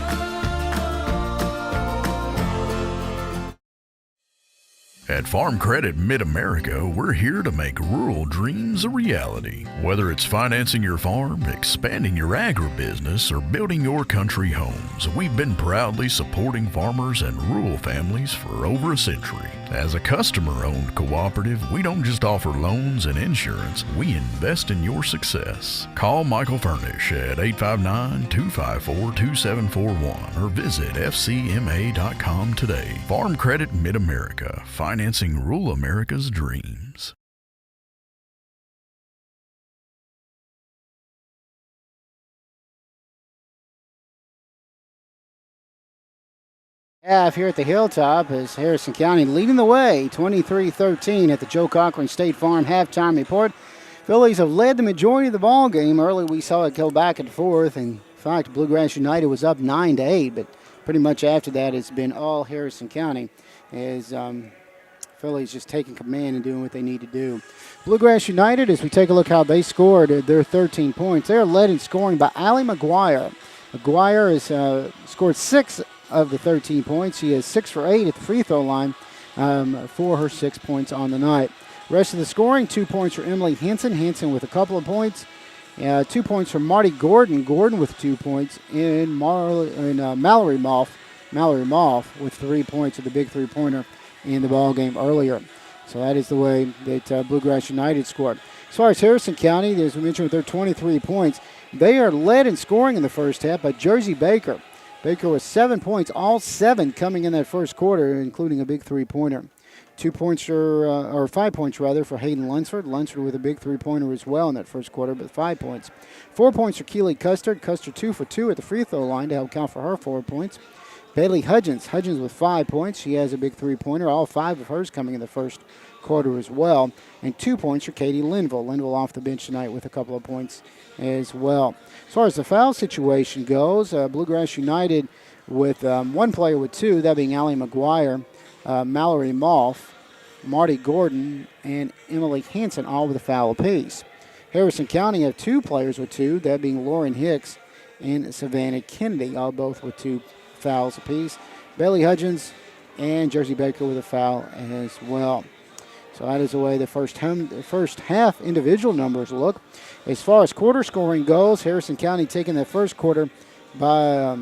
At Farm Credit Mid-America, we're here to make rural dreams a reality. Whether it's financing your farm, expanding your agribusiness, or building your country homes, we've been proudly supporting farmers and rural families for over a century. As a customer-owned cooperative, we don't just offer loans and insurance, we invest in your success. Call Michael Furnish at 859-254-2741 or visit fcma.com today. Farm Credit Mid-America, financing rural America's dreams. Half here at the Hilltop is Harrison County leading the way, 23-13 at the Joe Cochran State Farm halftime report. Phillies have led the majority of the ball game. Early we saw it go back and forth. In fact, Bluegrass United was up 9-8, but pretty much after that it's been all Harrison County as Phillies just taking command and doing what they need to do. Bluegrass United, as we take a look how they scored their 13 points, they're led in scoring by Allie McGuire. McGuire has scored 6 of the 13 points. She is 6 for 8 at the free throw line for her 6 points on the night. Rest of the scoring, 2 points for Emily Hanson. Hanson with a couple of points. 2 points for Marty Gordon. Gordon with 2 points. And Mallory Moff. Mallory Moff with 3 points of the big three-pointer in the ball game earlier. So that is the way that Bluegrass United scored. As far as Harrison County, as we mentioned with their 23 points, they are led in scoring in the first half by Jersey Baker. Baker with 7 points, all 7 coming in that first quarter, including a big three-pointer. 2 points or 5 points rather for Hayden Lunsford. Lunsford with a big three-pointer as well in that first quarter, but 5 points. 4 points for Keely Custard. Custard 2 for 2 at the free throw line to help count for her 4 points. Bailey Hudgens with 5 points. She has a big three-pointer. All 5 of hers coming in the first quarter as well. And 2 points for Katie Linville. Linville off the bench tonight with a couple of points as well. As far as the foul situation goes, Bluegrass United with one player with 2, that being Allie McGuire, Mallory Moff, Marty Gordon, and Emily Hansen, all with a foul apiece. Harrison County have 2 players with 2, that being Lauren Hicks and Savannah Kennedy, all both with 2 fouls apiece. Bailey Hudgens and Jersey Baker with a foul as well. So that is the way the first half individual numbers look. As far as quarter scoring goes, Harrison County taking the first quarter by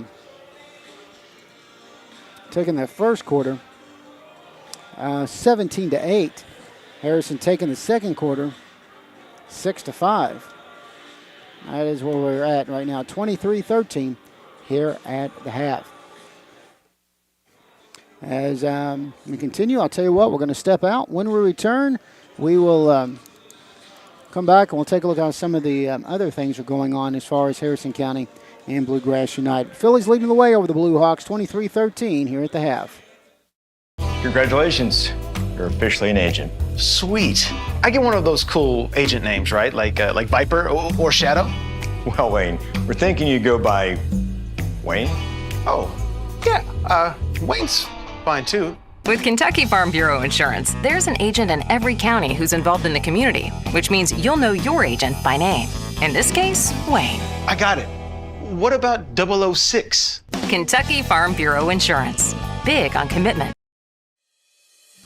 17-8. Harrison taking the second quarter 6-5. That is where we're at right now, 23-13 here at the half. As we continue, I'll tell you what, we're going to step out. When we return, we will come back and we'll take a look at some of the other things that are going on as far as Harrison County and Bluegrass United. Phillies leading the way over the Bluehawks, 23-13 here at the half. Congratulations. You're officially an agent. Sweet. I get one of those cool agent names, right? Like Viper or Shadow? Well, Wayne, we're thinking you go by Wayne? Oh, yeah. Wayne's fine, too. With Kentucky Farm Bureau Insurance, there's an agent in every county who's involved in the community, which means you'll know your agent by name. In this case, Wayne. I got it. What about 006? Kentucky Farm Bureau Insurance. Big on commitment.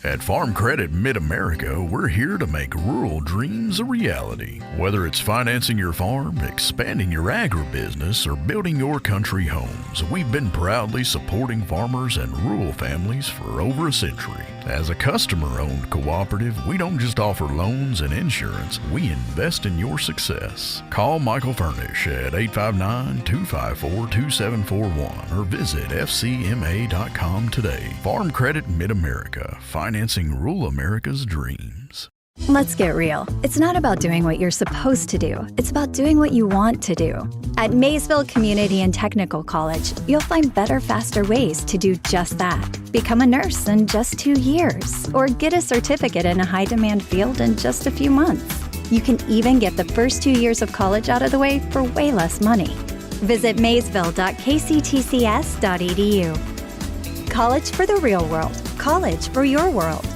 At Farm Credit Mid-America, we're here to make rural dreams a reality. Whether it's financing your farm, expanding your agribusiness, or building your country homes, we've been proudly supporting farmers and rural families for over a century. As a customer-owned cooperative, we don't just offer loans and insurance, we invest in your success. Call Michael Furnish at 859-254-2741 or visit fcma.com today. Farm Credit Mid-America, financing rural America's dreams. Let's get real. It's not about doing what you're supposed to do. It's about doing what you want to do. At Maysville Community and Technical College, you'll find better, faster ways to do just that. Become a nurse in just 2 years, or get a certificate in a high-demand field in just a few months. You can even get the first 2 years of college out of the way for way less money. Visit maysville.kctcs.edu. College for the real world. College for your world.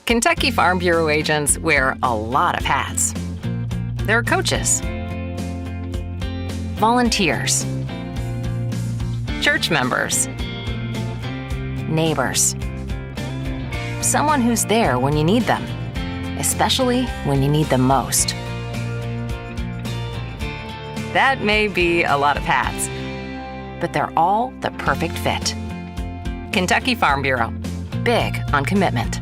Kentucky Farm Bureau agents wear a lot of hats. They're coaches, volunteers, church members, neighbors, someone who's there when you need them, especially when you need them most. That may be a lot of hats, but they're all the perfect fit. Kentucky Farm Bureau, big on commitment.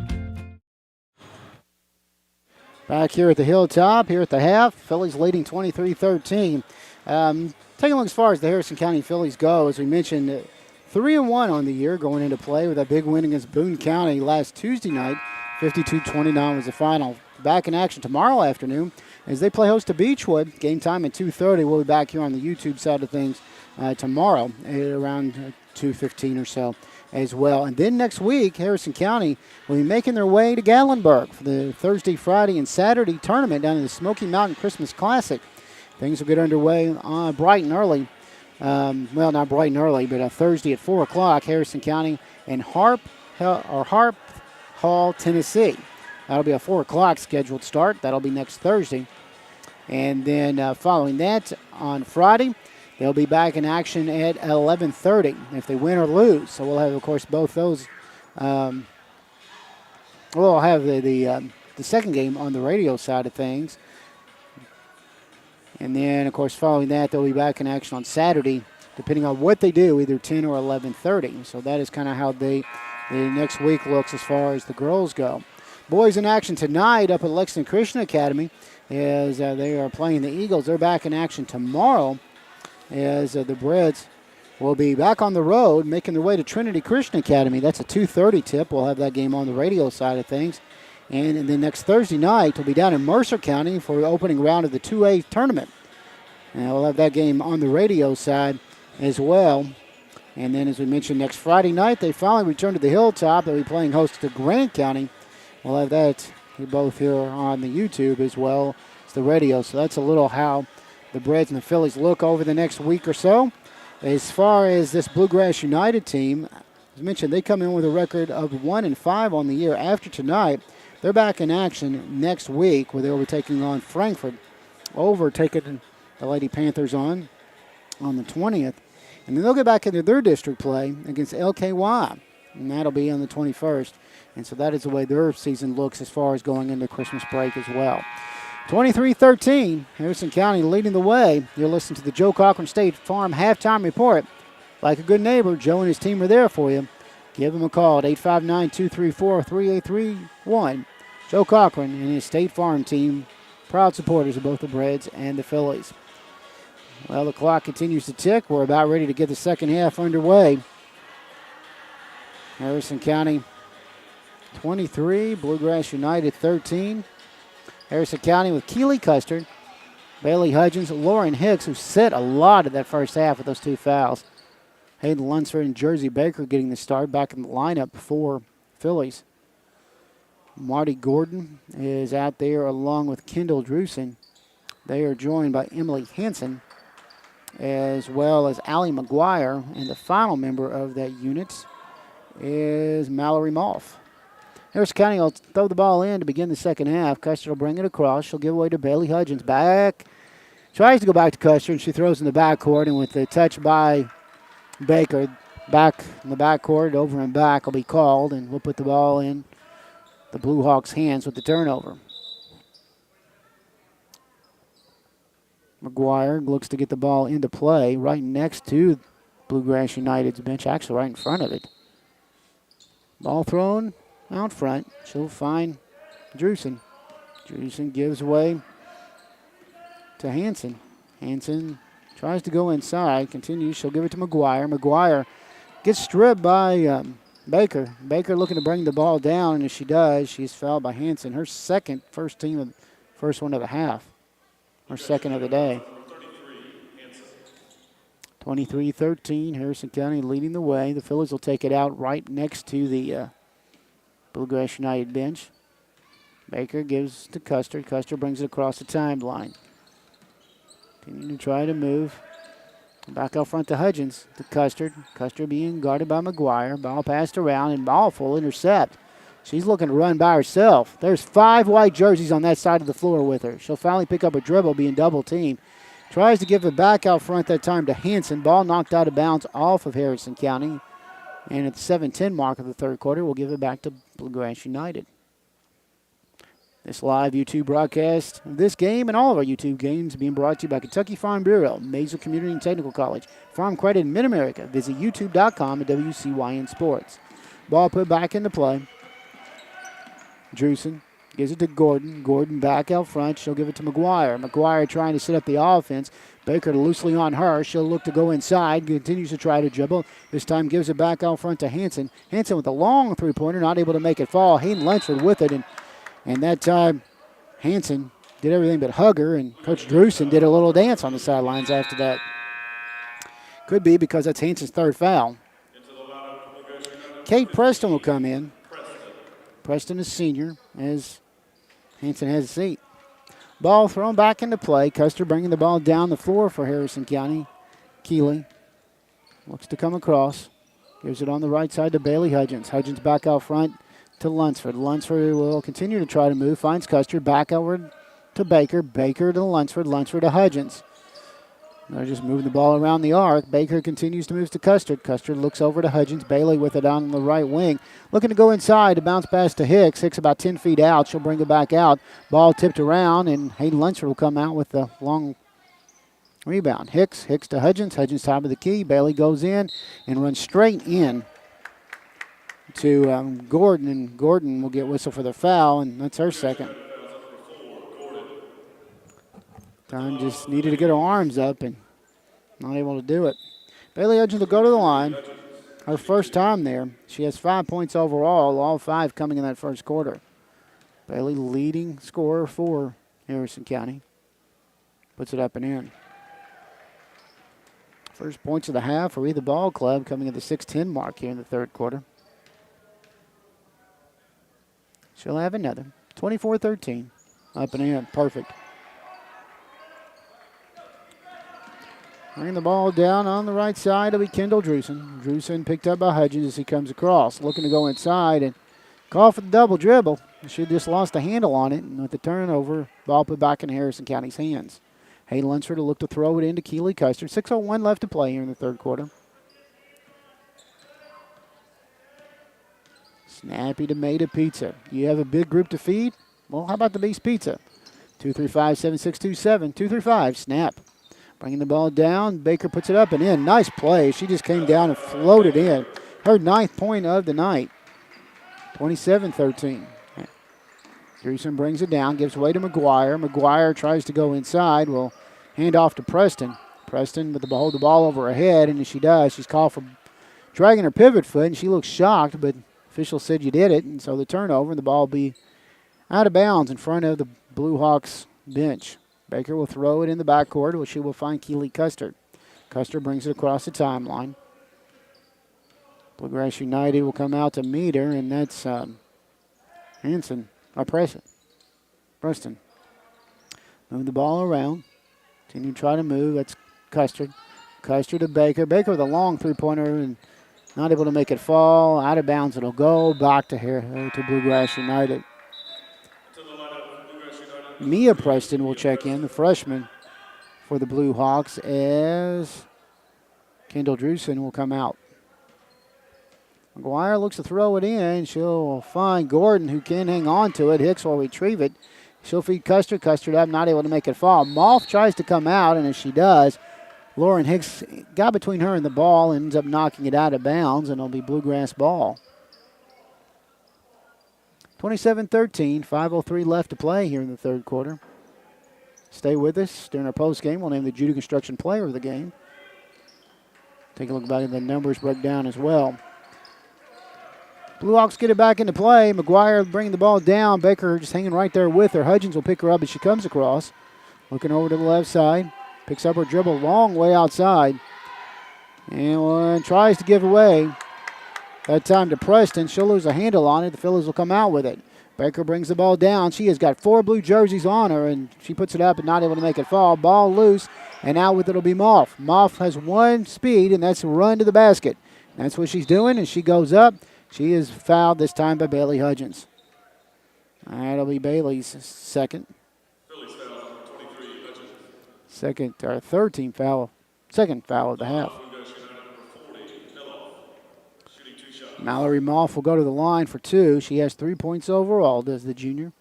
Back here at the Hilltop, here at the half, Phillies leading 23-13. Taking a look as far as the Harrison County Phillies go, as we mentioned, 3-1 on the year going into play with a big win against Boone County last Tuesday night. 52-29 was the final. Back in action tomorrow afternoon as they play host to Beechwood. Game time at 2:30. We'll be back here on the YouTube side of things tomorrow at around 2:15 or so as well. And then next week, Harrison County will be making their way to Gatlinburg for the Thursday, Friday, and Saturday tournament down in the Smoky Mountain Christmas Classic. Things will get underway bright and early. Well, not bright and early, but Thursday at 4 o'clock, Harrison County and Harp Hall, Tennessee. That'll be a 4 o'clock scheduled start. That'll be next Thursday. And then following that on Friday, they'll be back in action at 11:30 if they win or lose. So we'll have, of course, both those. We'll have the second game on the radio side of things. And then, of course, following that, they'll be back in action on Saturday, depending on what they do, either 10 or 11:30. So that is kind of how the next week looks as far as the girls go. Boys in action tonight up at Lexington Christian Academy as they are playing the Eagles. They're back in action tomorrow as the Breds will be back on the road, making their way to Trinity Christian Academy. That's a 2:30 tip. We'll have that game on the radio side of things. And then next Thursday night, we'll be down in Mercer County for the opening round of the 2A tournament. And we'll have that game on the radio side as well. And then, as we mentioned, next Friday night, they finally return to the Hilltop. They'll be playing host to Grant County. We'll have that both here on the YouTube as well as the radio. So that's a little how the Braves and the Fillies look over the next week or so. As far as this Bluegrass United team, as mentioned, they come in with a record of 1-5 on the year. After tonight, they're back in action next week where they'll be taking on Frankfort, taking the Lady Panthers on the 20th. And then they'll get back into their district play against LKY, and that'll be on the 21st. And so that is the way their season looks as far as going into Christmas break as well. 23-13, Harrison County leading the way. You're listening to the Joe Cochran State Farm Halftime Report. Like a good neighbor, Joe and his team are there for you. Give them a call at 859-234-3831. Joe Cochran and his State Farm team, proud supporters of both the Braves and the Fillies. Well, the clock continues to tick. We're about ready to get the second half underway. Harrison County 23, Bluegrass United 13. Harrison County with Keely Custard, Bailey Hudgens, Lauren Hicks, who set a lot of that first half with those two fouls. Hayden Lunsford and Jersey Baker getting the start back in the lineup for Fillies. Marty Gordon is out there along with Kendall Drusen. They are joined by Emily Hansen as well as Allie McGuire, and the final member of that unit is Mallory Moff. Harrison County will throw the ball in to begin the second half. Custer will bring it across. She'll give away to Bailey Hudgens. Back. Tries to go back to Custer, and she throws in the backcourt. And with the touch by Baker, back in the backcourt, over and back will be called. And we'll put the ball in the Bluehawks' hands with the turnover. McGuire looks to get the ball into play right next to Bluegrass United's bench, actually right in front of it. Ball thrown out front. She'll find Drusen. Drusen gives away to Hansen. Hansen tries to go inside, continues. She'll give it to McGuire. McGuire gets stripped by Baker. Baker looking to bring the ball down, and as she does, she's fouled by Hansen. Her first one of the half. Her second of the day. 23-13, Harrison County leading the way. The Phillies will take it out right next to the Bluegrass United bench. Baker gives to Custer. Custer brings it across the timeline. Continuing to try to move. Back out front to Hudgens. To Custer. Custer being guarded by McGuire. Ball passed around and ball full intercept. She's looking to run by herself. There's 5 white jerseys on that side of the floor with her. She'll finally pick up a dribble, being double teamed. Tries to give it back out front that time to Hansen. Ball knocked out of bounds off of Harrison County. And at the 7:10 mark of the third quarter, we'll give it back to Bluegrass United. This live YouTube broadcast of this game and all of our YouTube games being brought to you by Kentucky Farm Bureau, Maysville Community and Technical College, Farm Credit in Mid-America. Visit youtube.com and WCYN Sports. Ball put back into play. Drusen gives it to Gordon. Gordon back out front. She'll give it to McGuire. McGuire trying to set up the offense. Baker loosely on her. She'll look to go inside. Continues to try to dribble. This time gives it back out front to Hansen. Hansen with a long three-pointer, not able to make it fall. Hayden Lunsford with it. And that time, Hansen did everything but hug her. And Coach Drusen did a little dance on the sidelines after that. Could be because that's Hansen's third foul. Kate Preston will come in. Preston is senior as Hansen has a seat. Ball thrown back into play. Custer bringing the ball down the floor for Harrison County. Keeley looks to come across. Gives it on the right side to Bailey Hudgens. Hudgens back out front to Lunsford. Lunsford will continue to try to move. Finds Custer back outward to Baker. Baker to Lunsford. Lunsford to Hudgens. They're just moving the ball around the arc. Baker continues to move to Custer. Custer looks over to Hudgens. Bailey with it on the right wing. Looking to go inside to bounce pass to Hicks. Hicks about 10 feet out. She'll bring it back out. Ball tipped around, and Hayden Lunsford will come out with the long rebound. Hicks to Hudgens. Hudgens top of the key. Bailey goes in and runs straight in to Gordon, and Gordon will get whistle for the foul, and that's her second. Time just needed to get her arms up and not able to do it. Bailey Hudgens will go to the line. Her first time there. She has 5 points overall, all 5 coming in that first quarter. Bailey leading scorer for Harrison County. Puts it up and in. First points of the half for either ball club coming at the 6:10 mark here in the third quarter. She'll have another. 24-13. Up and in. Perfect. Bringing the ball down on the right side will be Kendall Drusen. Drusen picked up by Hudgens as he comes across. Looking to go inside and call for the double dribble. She just lost a handle on it, and with the turnover, ball put back in Harrison County's hands. Hay Lunsford will look to throw it into Keeley Custer. 6:01 left to play here in the third quarter. Snappy tomato pizza. You have a big group to feed? Well, how about the Beast Pizza? 235-7627. 235, snap. Bringing the ball down. Baker puts it up and in. Nice play. She just came down and floated in. Her 9th point of the night. 27-13. Drusen brings it down, gives way to McGuire. McGuire tries to go inside. Will hand off to Preston. Preston with hold the ball over her head, and as she does, she's called for dragging her pivot foot, and she looks shocked, but official said you did it, and so the turnover, and the ball will be out of bounds in front of the Bluehawks bench. Baker will throw it in the backcourt, where she will find Keeley Custer. Custer brings it across the timeline. Bluegrass United will come out to meet her, and that's Hanson, or Preston. Move the ball around. Continue to try to move. That's Custer. Custer to Baker. Baker with a long three-pointer and not able to make it fall. Out of bounds it'll go. Back to Bluegrass United. Mia Preston will check in, the freshman for the Bluehawks, as Kendall Drusen will come out. McGuire looks to throw it in. She'll find Gordon, who can hang on to it. Hicks will retrieve it. She'll feed Custer. Custer up, not able to make it fall. Moff tries to come out, and as she does, Lauren Hicks got between her and the ball and ends up knocking it out of bounds, and it'll be Bluegrass ball. 27-13, 5:03 left to play here in the third quarter. Stay with us. During our post game, we'll name the Judy Construction Player of the game. Take a look back at the numbers breakdown as well. Bluehawks get it back into play. McGuire bringing the ball down. Baker just hanging right there with her. Hudgens will pick her up as she comes across. Looking over to the left side. Picks up her dribble long way outside. And tries to give away. That time to Preston. She'll lose a handle on it. The Fillies will come out with it. Baker brings the ball down. She has got 4 blue jerseys on her, and she puts it up and not able to make it fall. Ball loose, and out with it will be Moff. Moff has one speed, and that's a run to the basket. That's what she's doing, and she goes up. She is fouled this time by Bailey Hudgens. That'll be Bailey's second. Third team foul. Second foul of the half. Mallory Moff will go to the line for 2. She has 3 points overall, does the junior.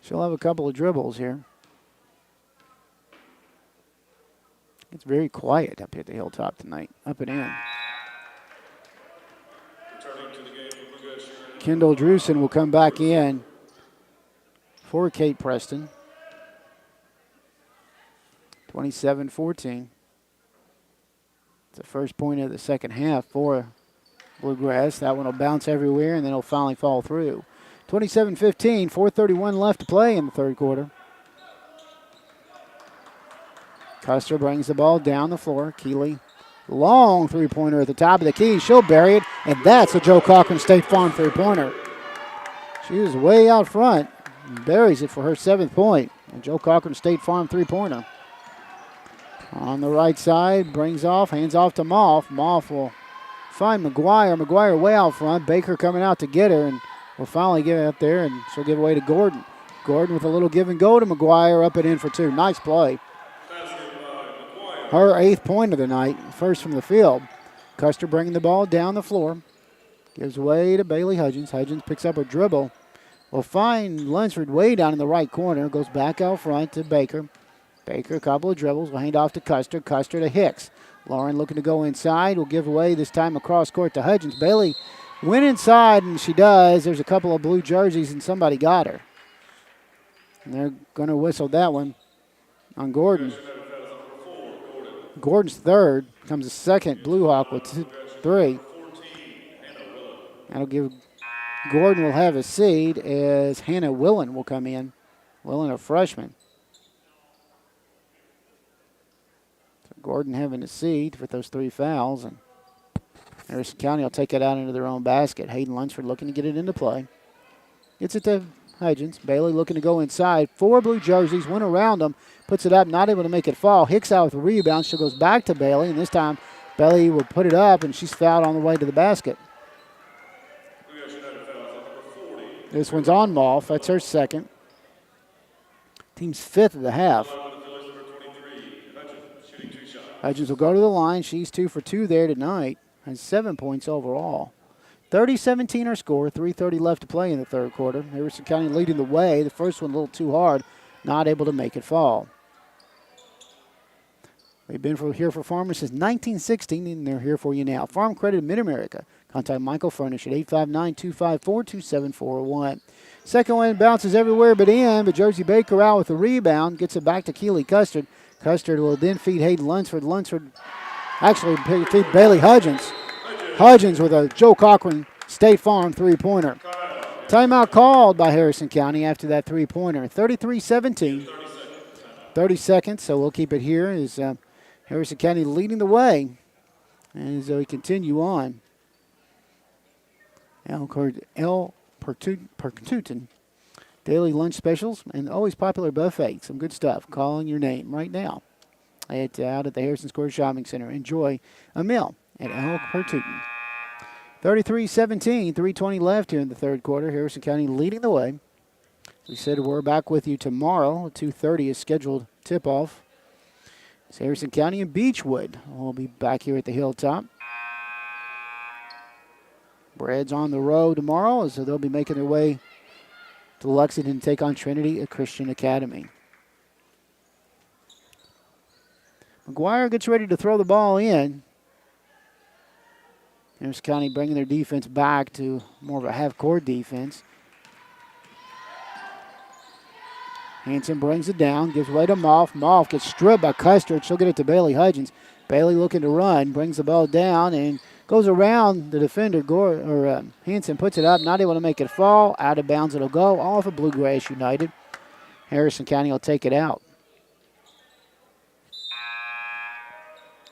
She'll have a couple of dribbles here. It's very quiet up here at the Hilltop tonight. Up and in. Kendall Drusen will come back in for Kate Preston. 27-14. It's the first point of the second half for Bluegrass. That one will bounce everywhere, and then it'll finally fall through. 27-15, 4:31 left to play in the third quarter. Custer brings the ball down the floor. Keeley, long three-pointer at the top of the key. She'll bury it, and that's a Joe Cochran State Farm three-pointer. She is way out front and buries it for her 7th point. A Joe Cochran State Farm three-pointer. On the right side, brings off, hands off to Moff. Moff will find McGuire. McGuire way out front. Baker coming out to get her, and will finally get it up there, and she'll give away to Gordon. Gordon with a little give and go to McGuire, up and in for 2. Nice play. Her 8th point of the night, first from the field. Custer bringing the ball down the floor. Gives way to Bailey Hudgens. Hudgens picks up her dribble. Will find Lunsford way down in the right corner. Goes back out front to Baker. Baker, a couple of dribbles. Will hand off to Custer. Custer to Hicks. Lauren looking to go inside. Will give away this time across court to Hudgens. Bailey went inside, and she does. There's a couple of blue jerseys, and somebody got her. And they're going to whistle that one on Gordon. Gordon's third. Comes a second Bluehawk with 3. That'll give Gordon will have a seed as Hannah Willen will come in. Willen, a freshman. So Gordon having a seed with those 3 fouls, and Harrison County will take it out into their own basket. Hayden Lunsford looking to get it into play. Gets it to Hudgens. Bailey looking to go inside. 4 blue jerseys, went around them, puts it up, not able to make it fall. Hicks out with a rebound. She goes back to Bailey, and this time Bailey will put it up, and she's fouled on the way to the basket. This one's on Moff. That's her second. Team's 5th of the half. Hudgens will go to the line. She's 2 for 2 there tonight. Has 7 points overall. 30-17 our score. 3:30 left to play in the third quarter. Harrison County leading the way. The first one a little too hard. Not able to make it fall. They've been here for farmers since 1916, and they're here for you now. Farm Credit Mid-America. Contact Michael Furnish at 859-254-2741. Second one bounces everywhere but in, but Josie Baker out with the rebound. Gets it back to Keely Custard. Custard will then feed Hayden Lunsford. Lunsford actually feed Bailey Hudgens. Hudgens with a Joe Cochran State Farm three-pointer. Timeout called by Harrison County after that three-pointer. 33-17. 30 seconds, so we'll keep it here as Harrison County leading the way as we continue on. El Pertutan daily lunch specials and always popular buffet. Some good stuff. Calling your name right now out at the Harrison Square Shopping Center. Enjoy a meal at El Pertutan. 33-17, 3:20 left here in the third quarter. Harrison County leading the way. We said we're back with you tomorrow. 2:30 is scheduled tip-off. It's Harrison County and Beechwood. We'll be back here at the Hilltop. Brad's on the road tomorrow, so they'll be making their way to Lexington to take on Trinity Christian Academy. McGuire gets ready to throw the ball in. Harrison County bringing their defense back to more of a half-court defense. Hanson brings it down, gives way to Moff. Moff gets stripped by Custard. She'll get it to Bailey Hudgens. Bailey looking to run, brings the ball down and goes around the defender. Hanson puts it up, not able to make it fall. Out of bounds it'll go off of Bluegrass United. Harrison County will take it out.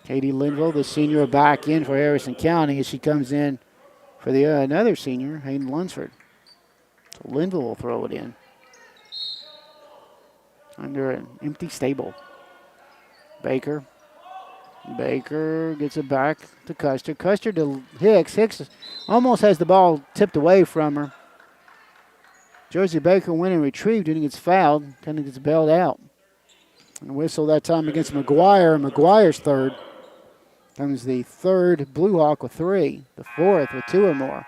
Katie Linville, the senior, back in for Harrison County as she comes in for the another senior, Hayden Lunsford. So Linville will throw it in under an empty stable. Baker gets it back to Custer. Custer to Hicks. Hicks almost has the ball tipped away from her. Josie Baker went and retrieved it and gets fouled. Kind of gets bailed out. And whistle that time against McGuire. McGuire's third. Comes the third Blue Hawk with 3. The fourth with 2 or more.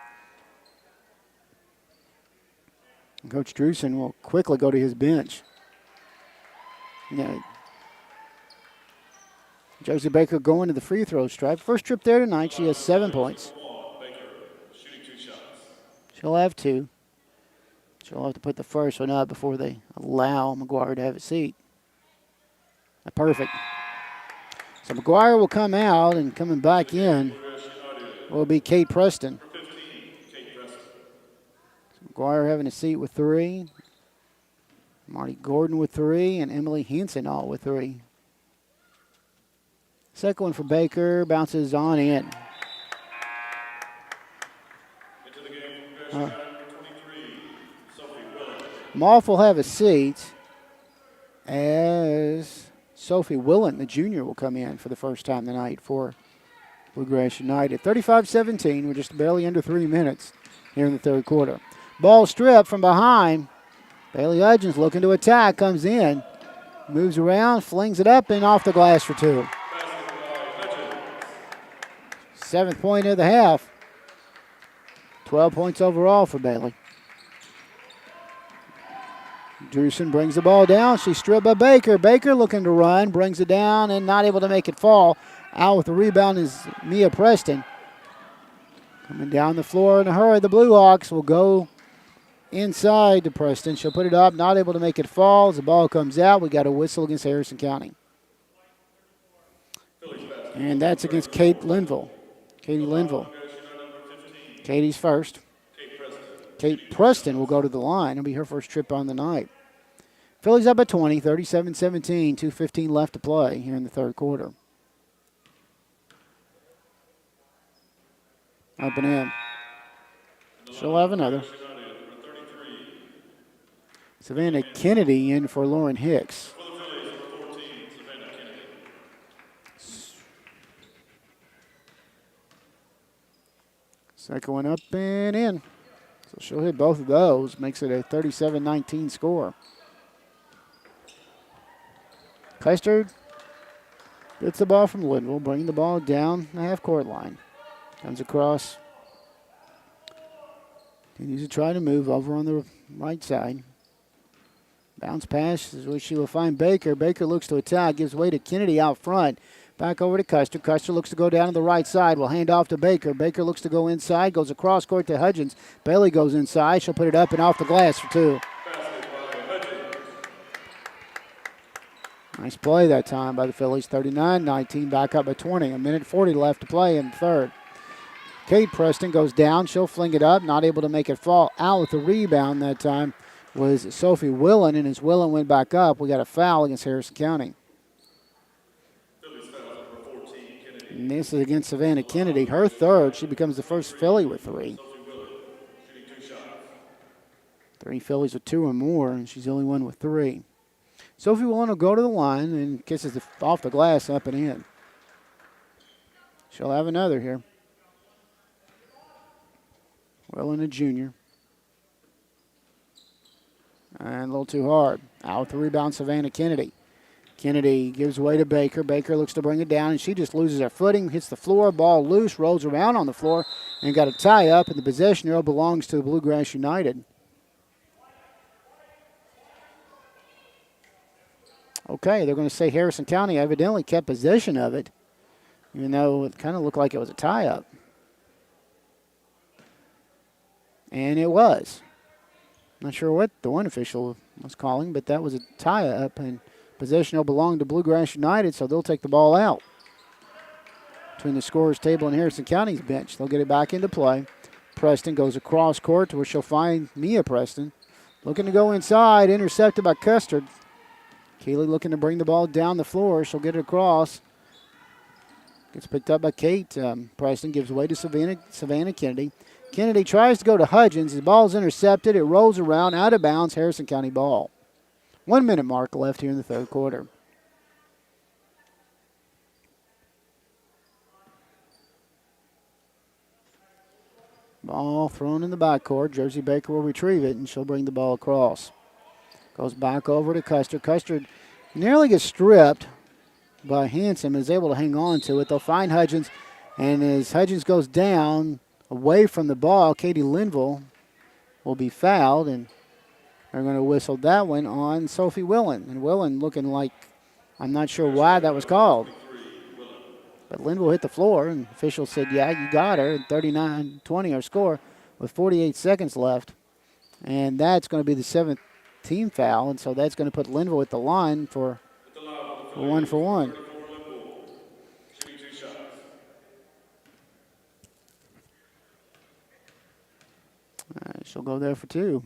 And Coach Drewson will quickly go to his bench. Josie Baker going to the free throw stripe. First trip there tonight. She has 7 points. She'll have 2. She'll have to put the first one up before they allow McGuire to have a seat. Perfect. So McGuire will come out, and coming back in will be Kate Preston. So McGuire having a seat with 3. Marty Gordon with 3, and Emily Hanson all with 3. Second one for Baker, bounces on in. Moff will have a seat as Sophie Willen, the junior, will come in for the first time tonight for Bluegrass United. 35-17, we're just barely under 3 minutes here in the third quarter. Ball stripped from behind. Bailey Hudgens looking to attack, comes in, moves around, flings it up and off the glass for 2. 7th point of the half. 12 points overall for Bailey. Drewson brings the ball down. She's stripped by Baker. Baker looking to run, brings it down and not able to make it fall. Out with the rebound is Mia Preston. Coming down the floor in a hurry. The Blue Hawks will go inside to Preston. She'll put it up, not able to make it fall. As the ball comes out, we got a whistle against Harrison County. And that's against Kate Linville. Katie Linville. Katie's first. Kate Preston will go to the line. It'll be her first trip on the night. Phillies up at 20, 37-17, 2:15 left to play here in the third quarter. Up and in. She'll have another. Savannah Kennedy in for Lauren Hicks. Second one up and in. So she'll hit both of those. Makes it a 37-19 score. Custard gets the ball from Linville, bringing the ball down the half-court line. Comes across. Continues to try to move over on the right side. Bounce pass is where she will find Baker. Baker looks to attack, gives way to Kennedy out front. Back over to Custer. Custer looks to go down to the right side. Will hand off to Baker. Baker looks to go inside. Goes across court to Hudgens. Bailey goes inside. She'll put it up and off the glass for two. Nice play that time by the Phillies. 39-19. Back up by 20. A minute 40 left to play in the third. Kate Preston goes down. She'll fling it up. Not able to make it fall out with the rebound that time was Sophie Willen. And as Willen went back up, we got a foul against Harrison County. And this is against Savannah Kennedy. Her third. She becomes the first Philly with three. 3 Phillies with 2 or more, and she's the only one with 3. Sophie Willen will go to the line and kisses off the glass up and in. She'll have another here. Willen, a junior. And a little too hard. Out with the rebound, Savannah Kennedy. Kennedy gives way to Baker. Baker looks to bring it down, and she just loses her footing, hits the floor, ball loose, rolls around on the floor, and got a tie-up, and the possession arrow belongs to the Bluegrass United. Okay, they're going to say Harrison County evidently kept possession of it, even though it kind of looked like it was a tie-up. And it was. Not sure what the one official was calling, but that was a tie-up, and possession will belong to Bluegrass United, so they'll take the ball out. Between the scorer's table and Harrison County's bench, they'll get it back into play. Preston goes across court to where she'll find Mia Preston. Looking to go inside, intercepted by Custard. Keeley looking to bring the ball down the floor. She'll get it across. Gets picked up by Kate. Preston gives way to Savannah Kennedy. Kennedy tries to go to Hudgens. The ball's intercepted. It rolls around, out of bounds, Harrison County ball. 1 minute mark left here in the third quarter. Ball thrown in the backcourt. Jersey Baker will retrieve it, and she'll bring the ball across. Goes back over to Custer. Custer nearly gets stripped by Hanson, is able to hang on to it. They'll find Hudgens, and as Hudgens goes down away from the ball, Katie Linville will be fouled, and they're going to whistle that one on Sophie Willen. And Willen looking like, I'm not sure why that was called. But Linville hit the floor, and officials said, yeah, you got her. 39-20 our score with 48 seconds left. And that's going to be the 7th team foul, and so that's going to put Linville at the line for 1-for-1. She'll go there for 2.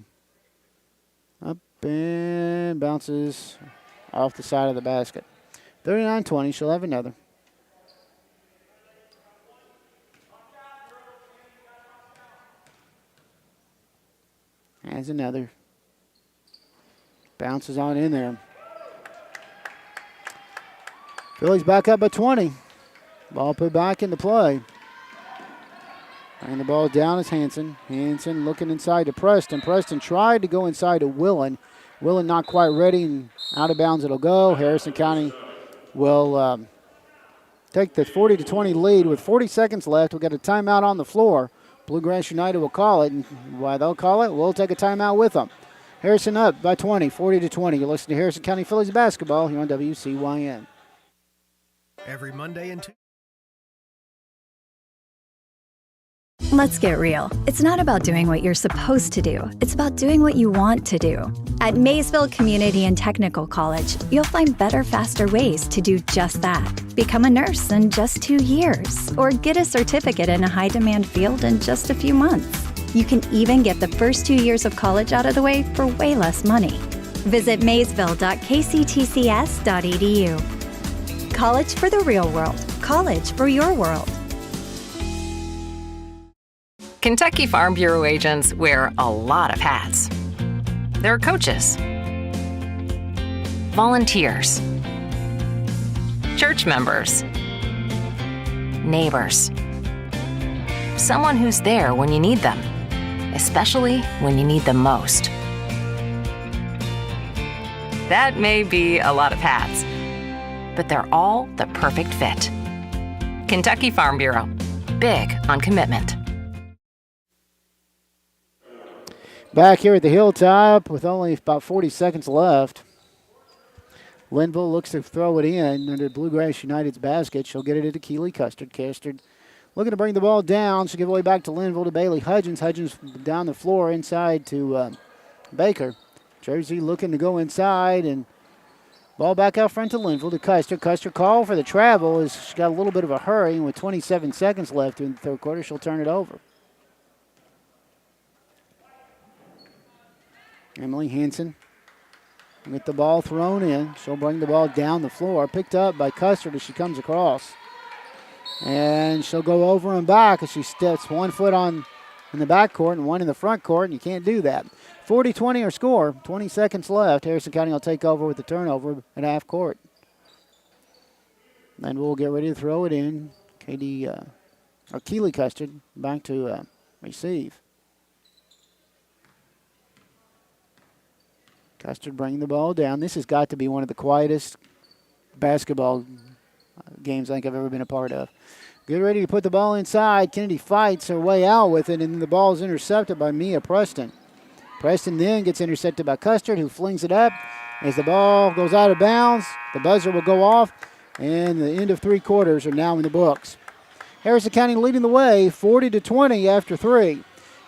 Up and bounces off the side of the basket. 39-20, she'll have another. Has another. Bounces on in there. Phillies back up by 20. Ball put back into play. And the ball down is Hanson. Hanson looking inside to Preston. Preston tried to go inside to Willen. Willen not quite ready, and out of bounds it'll go. Harrison County will take the 40-20 lead with 40 seconds left. We've got a timeout on the floor. Bluegrass United will call it, and why they'll call it, we'll take a timeout with them. Harrison up by 20, 40-20. You're listening to Harrison County Phillies basketball here on WCYN. Every Monday and Tuesday. Let's get real. It's not about doing what you're supposed to do. It's about doing what you want to do. At Maysville Community and Technical College, you'll find better, faster ways to do just that. Become a nurse in just 2 years, or get a certificate in a high-demand field in just a few months. You can even get the first 2 years of college out of the way for way less money. Visit maysville.kctcs.edu. College for the real world. College for your world. Kentucky Farm Bureau agents wear a lot of hats. They're coaches, volunteers, church members, neighbors, someone who's there when you need them, especially when you need them most. That may be a lot of hats, but they're all the perfect fit. Kentucky Farm Bureau, big on commitment. Back here at the Hilltop with only about 40 seconds left. Linville looks to throw it in under Bluegrass United's basket. She'll get it into Keely Custard. Custard looking to bring the ball down. She'll give it away back to Linville to Bailey Hudgens. Hudgens down the floor inside to Baker. Jersey looking to go inside, and ball back out front to Linville to Custer. Custer call for the travel. She's got a little bit of a hurry, and with 27 seconds left in the third quarter, she'll turn it over. Emily Hansen with the ball thrown in. She'll bring the ball down the floor. Picked up by Custard as she comes across. And she'll go over and back as she steps 1 foot in the back court and one in the front court, and you can't do that. 40-20 or score. 20 seconds left. Harrison County will take over with the turnover at half court. Then we'll get ready to throw it in. Keely Custard back to receive. Custard bringing the ball down. This has got to be one of the quietest basketball games I think I've ever been a part of. Get ready to put the ball inside. Kennedy fights her way out with it, and the ball is intercepted by Mia Preston. Preston then gets intercepted by Custard, who flings it up. As the ball goes out of bounds, the buzzer will go off, and the end of three quarters are now in the books. Harrison County leading the way 40-20 after 3.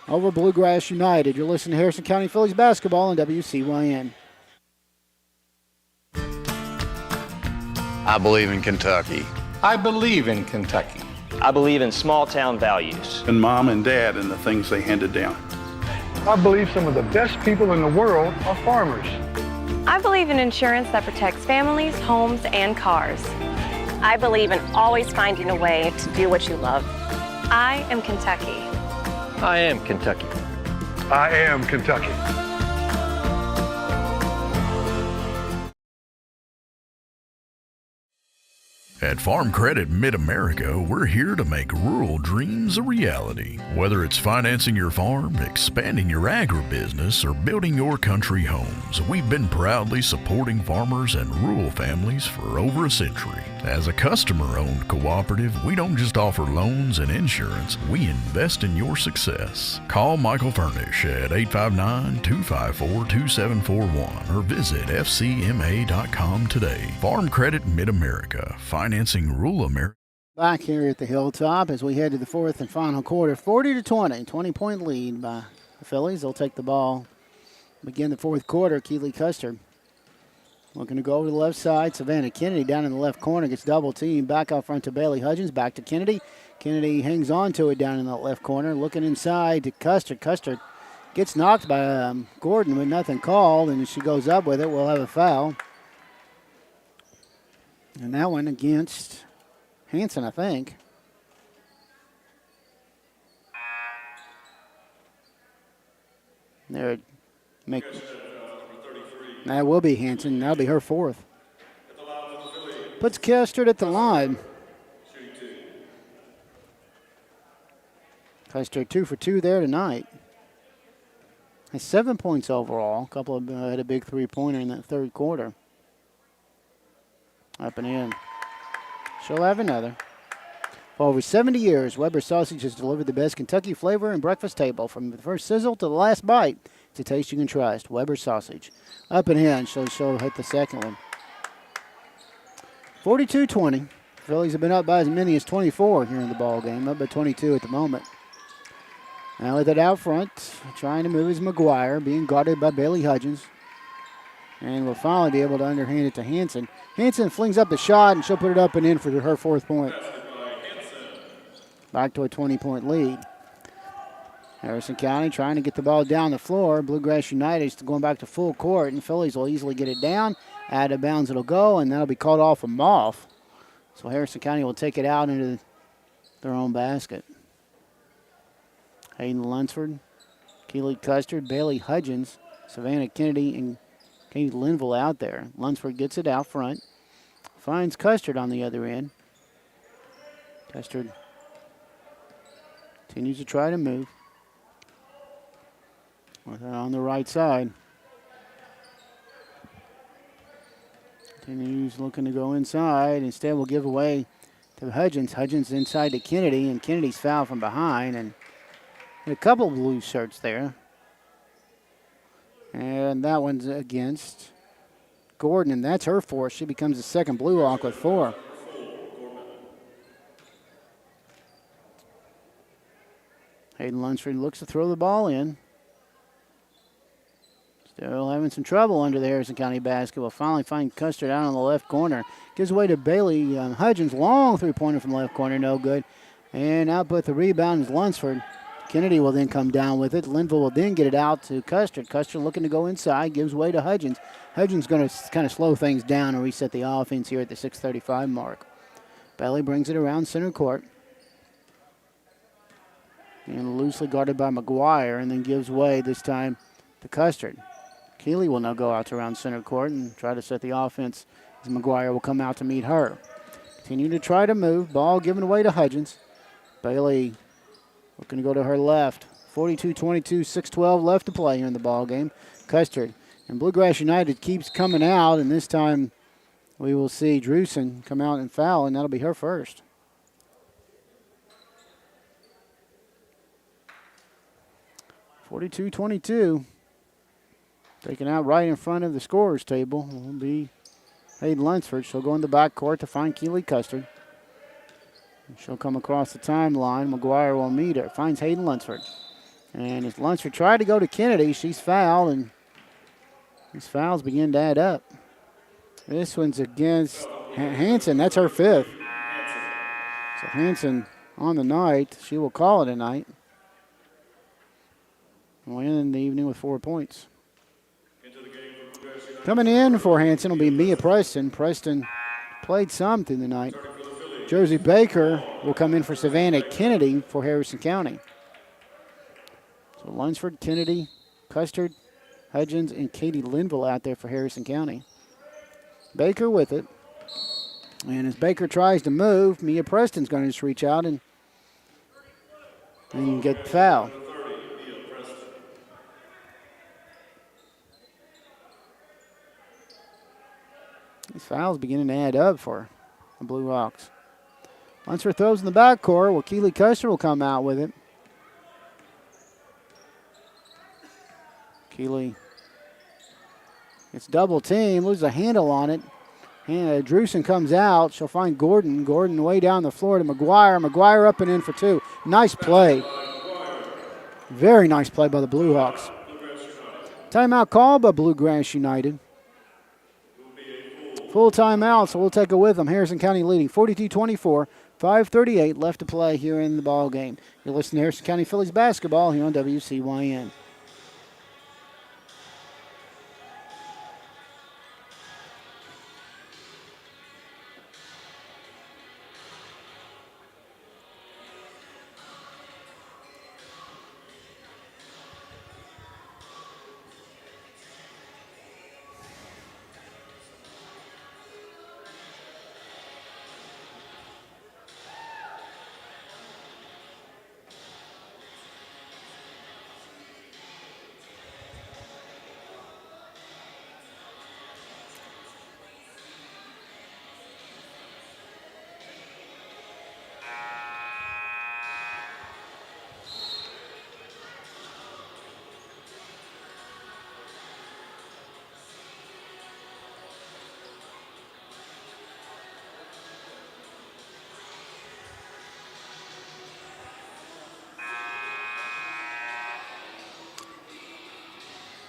Over Bluegrass United. You're listening to Harrison County Fillies basketball on WCYN. I believe in Kentucky. I believe in Kentucky. I believe in small town values. And mom and dad and the things they handed down. I believe some of the best people in the world are farmers. I believe in insurance that protects families, homes, and cars. I believe in always finding a way to do what you love. I am Kentucky. I am Kentucky. I am Kentucky. At Farm Credit Mid-America, we're here to make rural dreams a reality. Whether it's financing your farm, expanding your agribusiness, or building your country homes, we've been proudly supporting farmers and rural families for over a century. As a customer-owned cooperative, we don't just offer loans and insurance, we invest in your success. Call Michael Furnish at 859-254-2741 or visit fcma.com today. Farm Credit Mid-America, financing rural America. Back here at the Hilltop as we head to the fourth and final quarter, 40-20, 20-point lead by the Fillies. They'll take the ball, begin the fourth quarter. Keely Custer looking to go over to the left side. Savannah Kennedy down in the left corner gets double teamed. Back out front to Bailey Hudgens. Back to Kennedy. Kennedy hangs on to it down in the left corner. Looking inside to Custer. Custer gets knocked by Gordon with nothing called, and she goes up with it. We'll have a foul. And that one against Hanson, I think. There, that will be Hanson. That'll be her fourth. Puts Custard at the line. Custard 2 for 2 there tonight. Has 7 points overall. A couple of had a big three-pointer in that third quarter. Up and in. She'll have another. For over 70 years, Weber Sausage has delivered the best Kentucky flavor and breakfast table. From the first sizzle to the last bite, it's a taste you can trust. Weber Sausage. Up and in. She'll hit the second one. 42-20. Phillies have been up by as many as 24 here in the ball game. Up by 22 at the moment. Now with it out front, trying to move is McGuire, being guarded by Bailey Hudgens. And will finally be able to underhand it to Hanson. Hanson flings up the shot, and she'll put it up and in for her 4th point. Back to a 20-point lead. Harrison County trying to get the ball down the floor. Bluegrass United is going back to full court, and Phillies will easily get it down. Out of bounds it'll go, and that'll be called off a Moff. So Harrison County will take it out into their own basket. Hayden Lunsford, Keely Custard, Bailey Hudgens, Savannah Kennedy, and Katie Linville out there. Lunsford gets it out front. Finds Custard on the other end. Custard continues to try to move. With it on the right side. Continues looking to go inside. Instead, will give away to Hudgens. Hudgens inside to Kennedy, and Kennedy's fouled from behind. And a couple of blue shirts there. And that one's against Gordon, and that's her 4th. She becomes the 2nd Blue Hawk with 4. Hayden Lunsford looks to throw the ball in. Still having some trouble under the Harrison County basket. Will finally find Custard out on the left corner. Gives away to Bailey Hudgens. Long 3-pointer from left corner, no good. And out but the rebound is Lunsford. Kennedy will then come down with it. Linville will then get it out to Custard. Custard looking to go inside, gives way to Hudgens. Hudgens going to kind of slow things down and reset the offense here at the 6:35 mark. Bailey brings it around center court. And loosely guarded by McGuire, and then gives way this time to Custard. Keeley will now go out to around center court and try to set the offense as McGuire will come out to meet her. Continue to try to move. Ball given away to Hudgens. Bailey looking to go to her left. 42-22, 6:12 left to play here in the ball game. Custard. And Bluegrass United keeps coming out, and this time we will see Drewson come out and foul, and that'll be her first. (42-22). Taken out right in front of the scorer's table will be Hayden Lunsford. She'll go in the backcourt to find Keely Custard. She'll come across the timeline. McGuire will meet her. Finds Hayden Lunsford. And as Lunsford tried to go to Kennedy, she's fouled, and these fouls begin to add up. This one's against Hanson. That's her 5th. So Hanson on the night. She will call it a night. We'll end the evening with 4 points. Coming in for Hanson will be Mia Preston. Preston played some through the night. Josie Baker will come in for Savannah Kennedy for Harrison County. So Lunsford, Kennedy, Custard, Hudgens, and Katie Linville out there for Harrison County. Baker with it. And as Baker tries to move, Mia Preston's going to just reach out and get fouled. These fouls beginning to add up for the Blue Hawks. Lunsford throws in the backcourt. Well, Keely Custer will come out with it. Keely gets double team, loses a handle on it. And Drewson comes out. She'll find Gordon. Gordon way down the floor to McGuire. McGuire up and in for 2. Nice play. Very nice play by the Blue Hawks. Timeout call by Bluegrass United. Full timeout, so we'll take it with them. Harrison County leading 42-24, 5:38 left to play here in the ball game. You're listening to Harrison County Phillies basketball here on WCYN.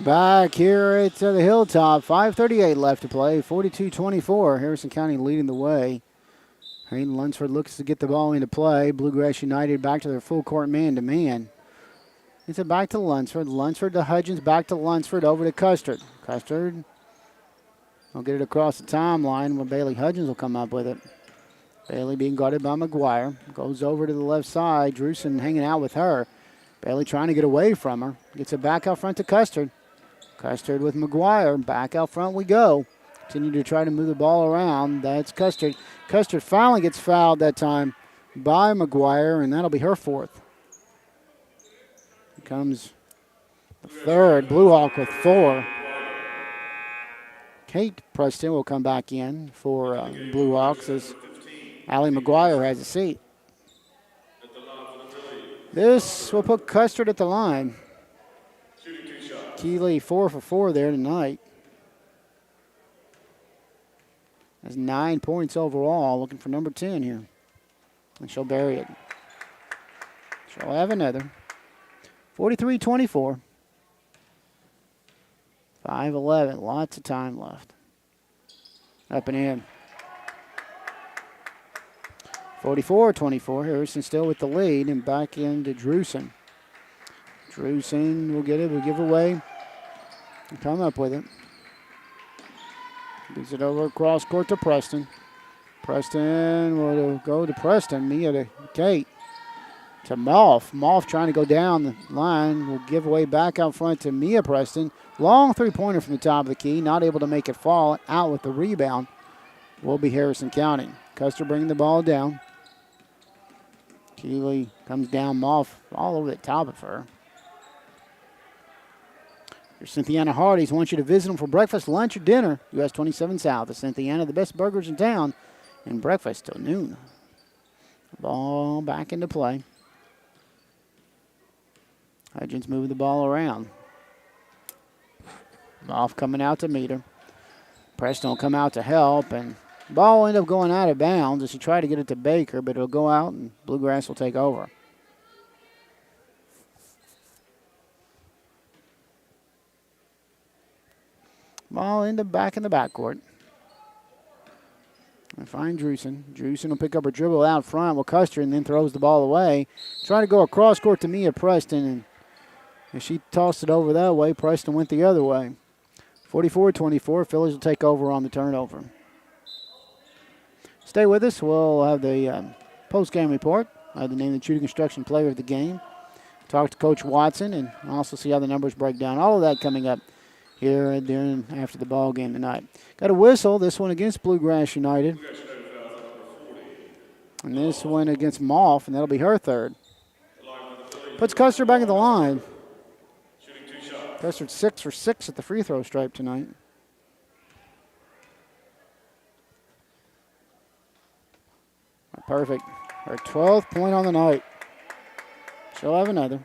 Back here at the Hilltop, 5:38 left to play, 42-24. Harrison County leading the way. Hayden Lunsford looks to get the ball into play. Bluegrass United back to their full court man-to-man. It's it back to Lunsford. Lunsford to Hudgens, back to Lunsford, over to Custard. Custard will get it across the timeline when Bailey Hudgens will come up with it. Bailey being guarded by McGuire. Goes over to the left side. Drewson hanging out with her. Bailey trying to get away from her. Gets it back out front to Custard. Custard with McGuire. Back out front we go. Continue to try to move the ball around. That's Custard. Custard finally gets fouled that time by McGuire, and that'll be her fourth. Here comes the third. Bluehawk with 4. Kate Preston will come back in for Bluehawks as Allie McGuire has a seat. This will put Custard at the line. Keeley 4 for 4 there tonight. That's 9 points overall. Looking for number 10 here. And she'll bury it. She'll have another. 43-24. 5:11. Lots of time left. Up and in. 44-24. Harrison still with the lead and back into Drewson. Drewson will get it. Will give away. And come up with it. Gives it over across court to Preston. Preston will go to Preston. Mia to Kate. To Malf. Malf trying to go down the line. Will give away back out front to Mia Preston. Long three-pointer from the top of the key. Not able to make it fall. Out with the rebound will be Harrison County. Custer bringing the ball down. Keeley comes down. Malf all over the top of her. Your Cynthiana Hardee's wants you to visit them for breakfast, lunch, or dinner. US 27 South. The Cynthiana, the best burgers in town, and breakfast till noon. Ball back into play. Hudgens moving the ball around. Off coming out to meet her. Preston will come out to help, and ball will end up going out of bounds as she tried to get it to Baker, but it'll go out, and Bluegrass will take over. Ball end up back in the backcourt. And find Drewson. Drewson will pick up her dribble out front with Custer and then throws the ball away. Trying to go across court to Mia Preston, and as she tossed it over that way, Preston went the other way. 44-24, Phillies will take over on the turnover. Stay with us. We'll have the post-game report. I have the name of the shooting construction player of the game. Talk to Coach Watson and also see how the numbers break down. All of that coming up here after the ball game tonight. Got a whistle, this one against Bluegrass United. And this one against Malf, and that'll be her third. Puts Custer back at the line. Custer's 6 for 6 at the free throw stripe tonight. Perfect. Her 12th point on the night. She'll have another.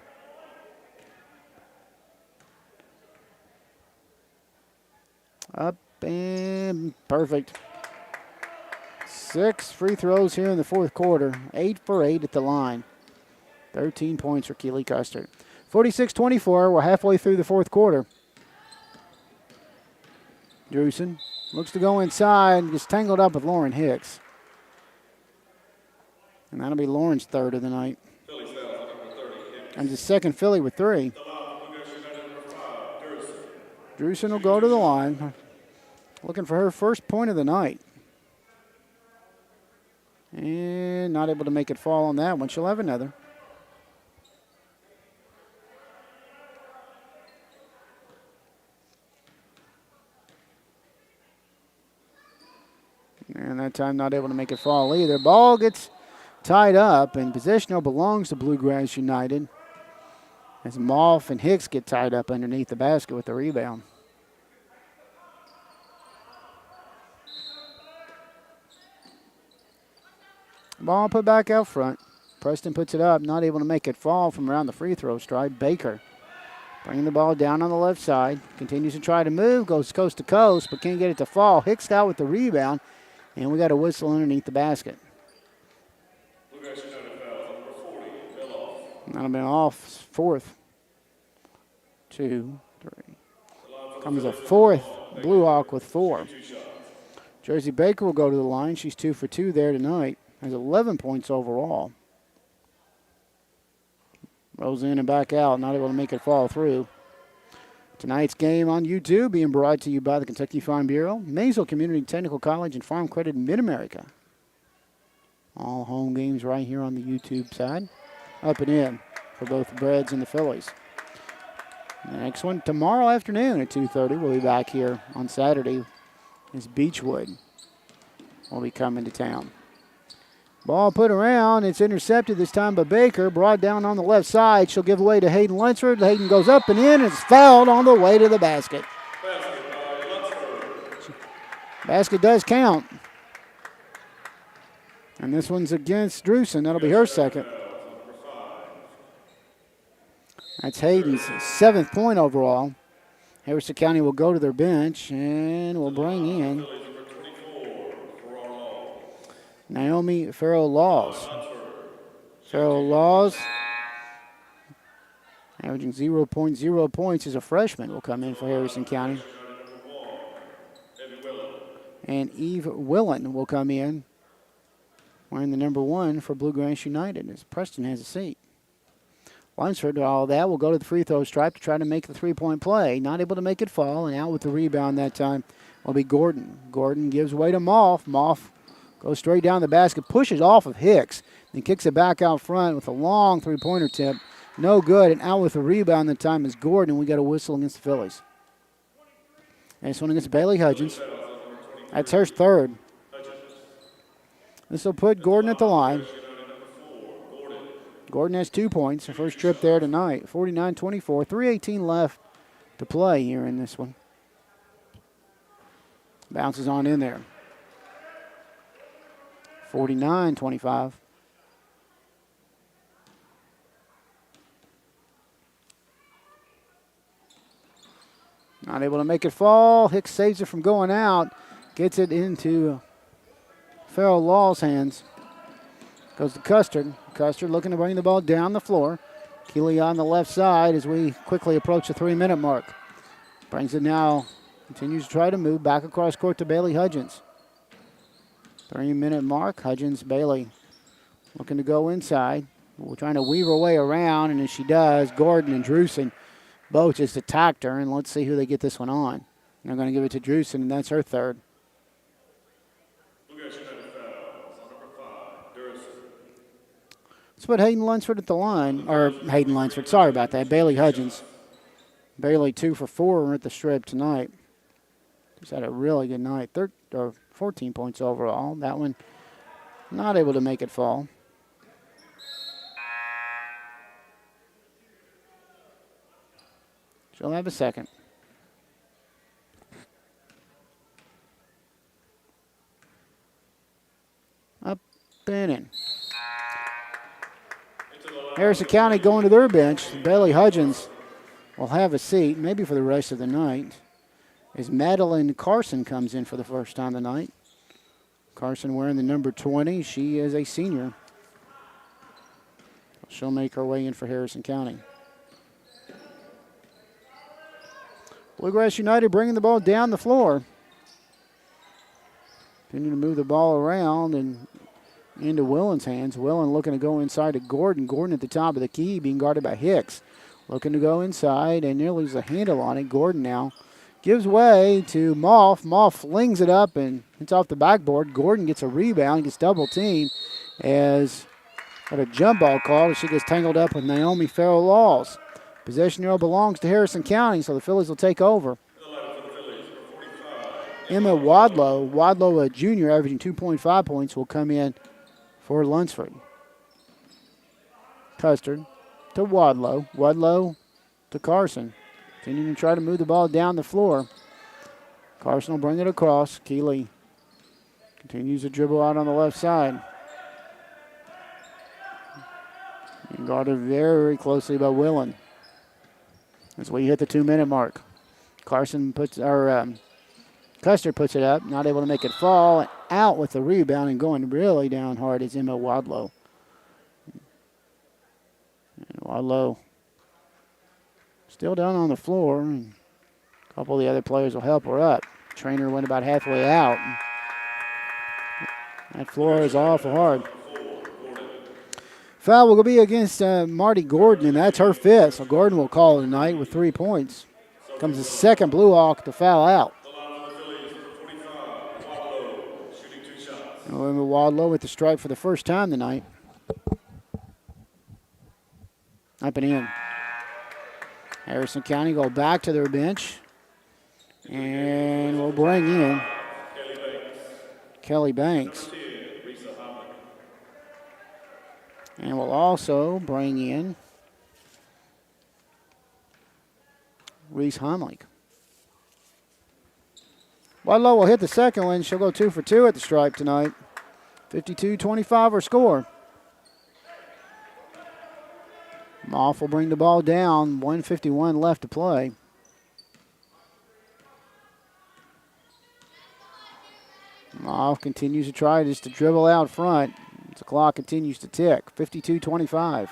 Up and perfect. 6 free throws here in the fourth quarter. 8 for 8 at the line. 13 points for Keeley Custer. 46-24. We're halfway through the fourth quarter. Drewson looks to go inside. Gets tangled up with Lauren Hicks. And that'll be Lauren's third of the night. And the second Philly with 3. Drewson will go to the line. Looking for her first point of the night. And not able to make it fall on that one. She'll have another. And that time not able to make it fall either. Ball gets tied up, and possession now belongs to Bluegrass United as Malf and Hicks get tied up underneath the basket with the rebound. Ball put back out front. Preston puts it up, not able to make it fall from around the free throw stripe. Baker bringing the ball down on the left side. Continues to try to move, goes coast to coast, but can't get it to fall. Hicks out with the rebound, and we got a whistle underneath the basket. That'll be off. 4th. 2, 3. Comes a fourth Blue Hawk with 4. Jersey Baker will go to the line. She's 2 for 2 there tonight. Has 11 points overall. Rolls in and back out, not able to make it fall through. Tonight's game on YouTube being brought to you by the Kentucky Farm Bureau, Maysville Community Technical College, and Farm Credit Mid-America. All home games right here on the YouTube side. Up and in for both the Reds and the Phillies. The next one tomorrow afternoon at 2:30. We'll be back here on Saturday as Beechwood will be coming to town. Ball put around. It's intercepted this time by Baker. Brought down on the left side. She'll give away to Hayden Lunsford. Hayden goes up and in. It's fouled on the way to the basket. Basket does count. And this one's against Drewson. That'll be her second. That's Hayden's 7th point overall. Harrison County will go to their bench and will bring in Naomi Farrell-Laws. Farrell-Laws, averaging 0.0 points as a freshman, will come in for Harrison County. And Eve Willen will come in wearing the number 1 for Bluegrass United as Preston has a seat. Lunsford, all that, will go to the free throw stripe to try to make the three-point play. Not able to make it fall, and out with the rebound that time will be Gordon. Gordon gives way to Moff. Moff goes straight down the basket, pushes off of Hicks, then kicks it back out front with a long three-pointer tip. No good, and out with the rebound that time is Gordon. We got a whistle against the Phillies. And this one against Bailey Hudgens. That's her third. This will put Gordon at the line. Gordon has 2 points, her first trip there tonight. 49-24, 3:18 left to play here in this one. Bounces on in there. 49-25. Not able to make it fall. Hicks saves it from going out. Gets it into Farrell-Law's hands. Goes to Custard. Custard looking to bring the ball down the floor. Keeley on the left side as we quickly approach the 3-minute mark. Brings it now. Continues to try to move back across court to Bailey Hudgens. 3-minute mark. Hudgens, Bailey looking to go inside. We're trying to weave her way around, and as she does, Gordon and Drewson both just attacked her, and let's see who they get this one on. They're going to give it to Drewson, and that's her third. Let's put Hayden Lunsford at the line, or Hayden Lunsford, sorry about that, Bailey Hudgens. Bailey 2 for 4 at the strip tonight. She's had a really good night, 14 points overall. That one not able to make it fall. She'll have a second. Up and in. Harrison County going to their bench. Bailey Hudgens will have a seat, maybe for the rest of the night, as Madeline Carson comes in for the first time tonight. Carson wearing the number 20. She is a senior. She'll make her way in for Harrison County. Bluegrass United bringing the ball down the floor. Continuing to move the ball around and into Willen's hands. Willen looking to go inside to Gordon. Gordon at the top of the key being guarded by Hicks. Looking to go inside and nearly loses a handle on it. Gordon now gives way to Moff. Moff flings it up and it's off the backboard. Gordon gets a rebound, gets double teamed as got a jump ball call. She gets tangled up with Naomi Farrell-Laws. Possession arrow belongs to Harrison County, so the Phillies will take over. Emma Wadlow, a junior averaging 2.5 points, will come in for Lunsford. Custard to Wadlow. Wadlow to Carson. Continuing to try to move the ball down the floor. Carson will bring it across. Keeley continues to dribble out on the left side. And guarded very closely by Willen. As we hit the 2-minute mark. Custard puts it up, not able to make it fall. Out with the rebound and going really down hard is Emma Wadlow. And Wadlow still down on the floor. And A couple of the other players will help her up. Trainer went about halfway out. That floor is awful hard. Foul will be against Marty Gordon, and that's her fifth. So Gordon will call it tonight with 3 points. Comes the second Blue Hawk to foul out. Remember Wadlow with the stripe for the first time tonight. Up and in. Harrison County go back to their bench. And we'll bring in Kelly Banks. And we'll also bring in Reese Heimlich. Wadlow will hit the second one. She'll go 2 for 2 at the stripe tonight. 52-25 her score. Moff will bring the ball down. 1:51 left to play. Moff continues to try just to dribble out front. The clock continues to tick. 52-25.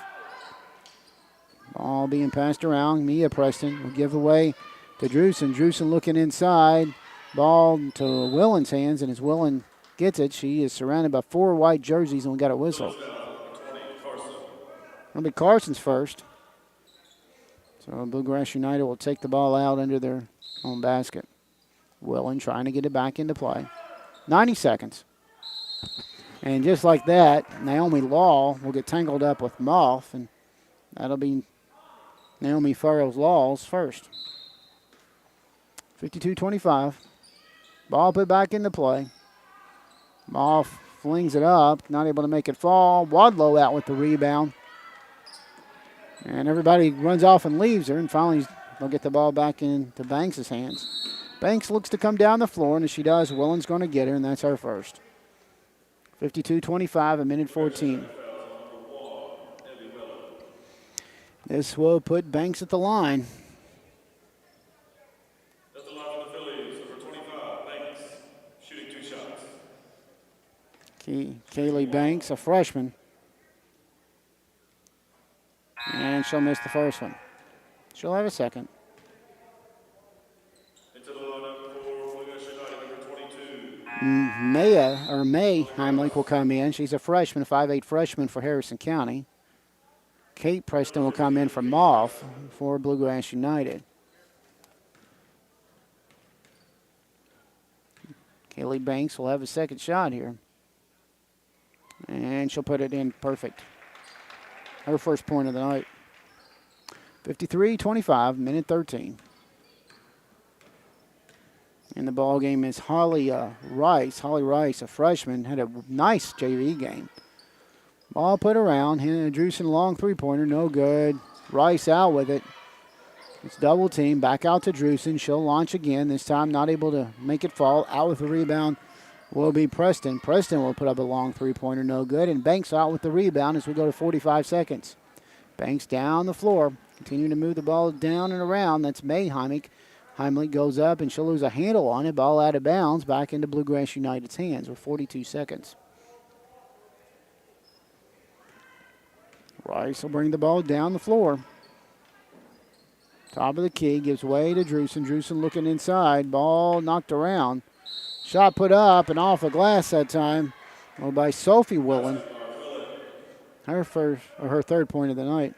Ball being passed around. Mia Preston will give away to Drusen. Drusen looking inside. Ball to Willen's hands, and as Willen gets it, she is surrounded by 4 white jerseys, and we got a whistle. It'll be Carson's first. So Bluegrass United will take the ball out under their own basket. Willen trying to get it back into play. 90 seconds. And just like that, Naomi Law will get tangled up with Moff, and that'll be Naomi Farrell's Law's first. 52-25. Ball put back into play. Moff flings it up, not able to make it fall. Wadlow out with the rebound. And everybody runs off and leaves her, and finally they'll get the ball back into Banks' hands. Banks looks to come down the floor, and as she does, Willen's going to get her, and that's her first. 52-25, a minute 14. This will put Banks at the line. That's the line for the Fillies, number 25, Banks, shooting 2 shots. Kaylee Banks, a freshman. And she'll miss the first one. She'll have a second. Into the lineup for Bluegrass United, number 22. May Heimlich will come in. She's a freshman, 5'8" freshman for Harrison County. Kate Preston will come in from Moff for Bluegrass United. Kaylee Banks will have a second shot here. And she'll put it in perfect. Her first point of the night. 53-25, minute 13. In the ball game is Holly Rice. Holly Rice, a freshman, had a nice JV game. Ball put around. Drusen long three-pointer, no good. Rice out with it. It's double team. Back out to Drusen. She'll launch again. This time not able to make it fall. Out with the rebound will be Preston. Preston will put up a long three-pointer, no good. And Banks out with the rebound as we go to 45 seconds. Banks down the floor. Continuing to move the ball down and around. That's May Heimlich. Heimlich goes up and she'll lose a handle on it. Ball out of bounds. Back into Bluegrass United's hands with 42 seconds. Rice will bring the ball down the floor. Top of the key, gives way to Drusen. Drusen looking inside. Ball knocked around. Shot put up and off the glass that time. By Sophie Willen. Her third point of the night.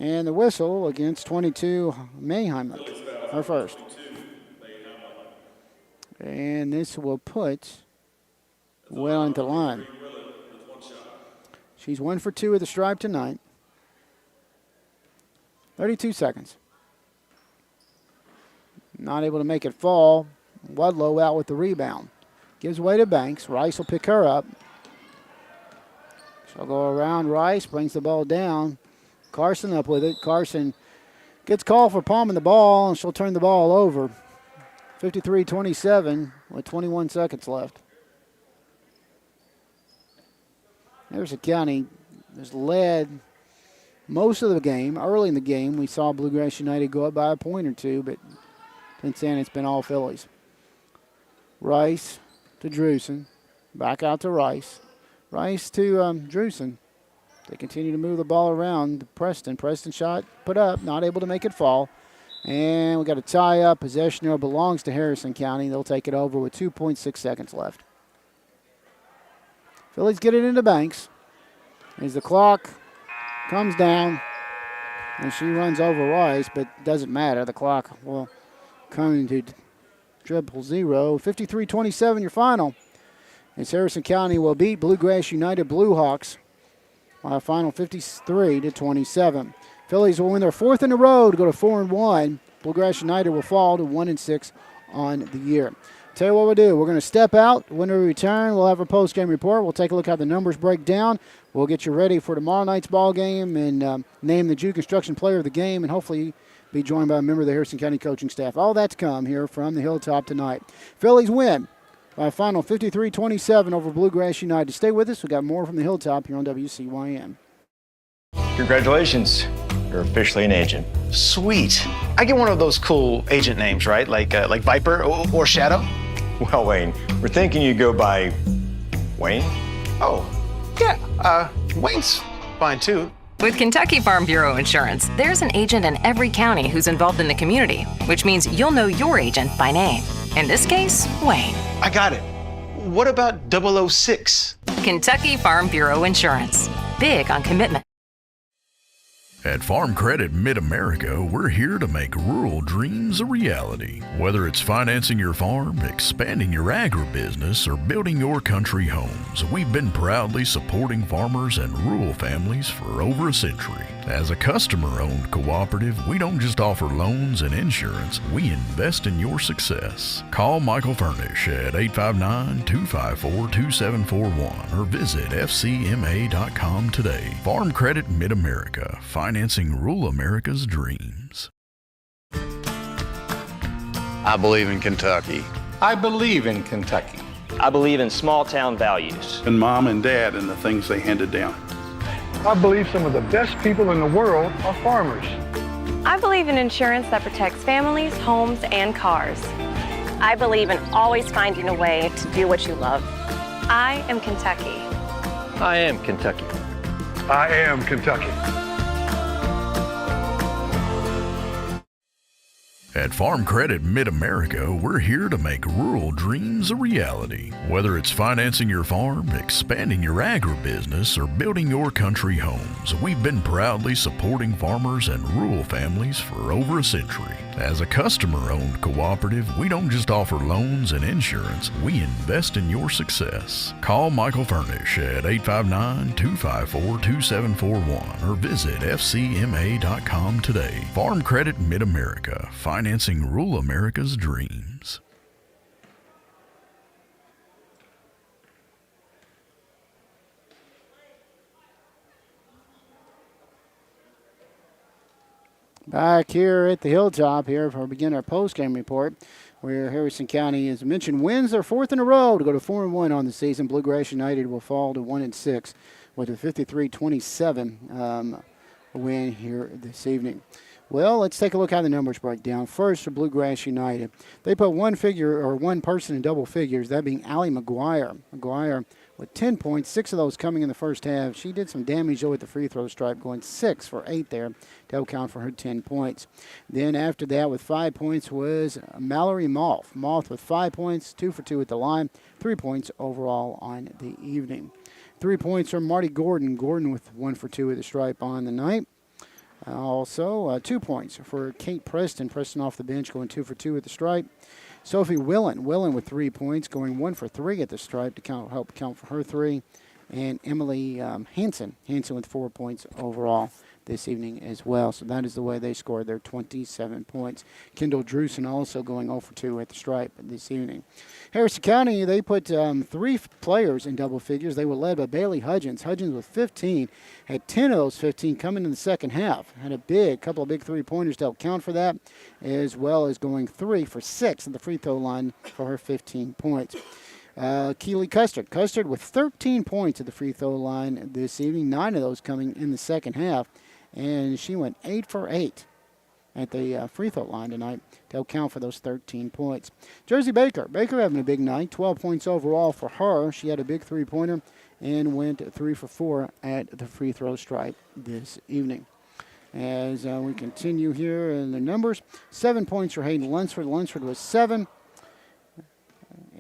And the whistle against 22 May Heimlich. Her first. And this will put Willen to line. She's 1 for 2 at the stripe tonight. 32 seconds. Not able to make it fall. Wadlow out with the rebound. Gives way to Banks. Rice will pick her up. She'll go around Rice, brings the ball down. Carson up with it. Carson gets called for palming the ball, and she'll turn the ball over. 53-27 with 21 seconds left. Harrison County has led most of the game. Early in the game, we saw Bluegrass United go up by a point or two, but since then it's been all Fillies. Rice to Drusen. Back out to Rice. Rice to Drusen. They continue to move the ball around to Preston. Preston shot put up, not able to make it fall. And we got a tie-up. Possession now belongs to Harrison County. They'll take it over with 2.6 seconds left. Phillies get it into Banks. As the clock comes down, and she runs over Rice, but doesn't matter. The clock will come into 000. 53-27, your final. As Harrison County will beat Bluegrass United Bluehawks by a final 53-27. Phillies will win their fourth in a row to go to 4-1. Bluegrass United will fall to 1-6 on the year. Tell you what we'll do. We're going to step out. When we return, we'll have our post-game report. We'll take a look how the numbers break down. We'll get you ready for tomorrow night's ball game and name the Jude Construction Player of the Game, and hopefully be joined by a member of the Harrison County coaching staff. All that to come here from the Hilltop tonight. Phillies win by a final 53-27 over Bluegrass United. Stay with us. We've got more from the Hilltop here on WCYM. Congratulations. You're officially an agent. Sweet. I get one of those cool agent names, right? Like Viper or Shadow? Well, Wayne, we're thinking you go by Wayne? Oh, yeah. Wayne's fine, too. With Kentucky Farm Bureau Insurance, there's an agent in every county who's involved in the community, which means you'll know your agent by name. In this case, Wayne. I got it. What about 006? Kentucky Farm Bureau Insurance. Big on commitment. At Farm Credit Mid-America, we're here to make rural dreams a reality. Whether it's financing your farm, expanding your agribusiness, or building your country homes, we've been proudly supporting farmers and rural families for over a century. As a customer-owned cooperative, we don't just offer loans and insurance, we invest in your success. Call Michael Furnish at 859-254-2741 or visit fcma.com today. Farm Credit Mid-America, financing rural America's dreams. I believe in Kentucky. I believe in Kentucky. I believe in small town values. And Mom and Dad and the things they handed down. I believe some of the best people in the world are farmers. I believe in insurance that protects families, homes, and cars. I believe in always finding a way to do what you love. I am Kentucky. I am Kentucky. I am Kentucky. At Farm Credit Mid-America, we're here to make rural dreams a reality. Whether it's financing your farm, expanding your agribusiness, or building your country homes, we've been proudly supporting farmers and rural families for over a century. As a customer-owned cooperative, we don't just offer loans and insurance, we invest in your success. Call Michael Furnish at 859-254-2741 or visit fcma.com today. Farm Credit Mid-America, financing rural America's dreams. Back here at the Hilltop here for begin our post-game report, where Harrison County, as mentioned, wins their fourth in a row to go to 4-1 on the season. Bluegrass United will fall to 1-6 with a 53-27 win here this evening. Well, let's take a look how the numbers break down. First, for Bluegrass United, they put one person in double figures, that being Allie McGuire. McGuire with 10 points, 6 of those coming in the first half. She did some damage, though, at the free throw stripe, going 6 for 8 there to account for her 10 points. Then after that, with 5 points, was Mallory Moth. Moth with 5 points, 2 for 2 at the line, 3 points overall on the evening. 3 points from Marty Gordon. Gordon with 1 for 2 at the stripe on the night. Also, 2 points for Kate Preston. Preston off the bench, going 2 for 2 at the stripe. Sophie Willen with 3 points, going 1 for 3 at the stripe to help count for her 3. And Emily Hansen with 4 points overall this evening as well. So that is the way they scored their 27 points. Kendall Drewson also going 0 for 2 at the stripe this evening. Harrison County, they put 3 players in double figures. They were led by Bailey Hudgens. Hudgens with 15, had 10 of those 15 coming in the second half. Had a couple of big 3-pointers to help count for that, as well as going 3 for 6 at the free throw line for her 15 points. Keely Custard with 13 points at the free throw line this evening, 9 of those coming in the second half, and she went 8 for 8 at the free throw line tonight to account for those 13 points. Jersey Baker having a big night, 12 points overall for her. She had a big 3-pointer and went 3 for 4 at the free throw stripe this evening. As we continue here in the numbers, 7 points for Hayden Lunsford. Lunsford was 7.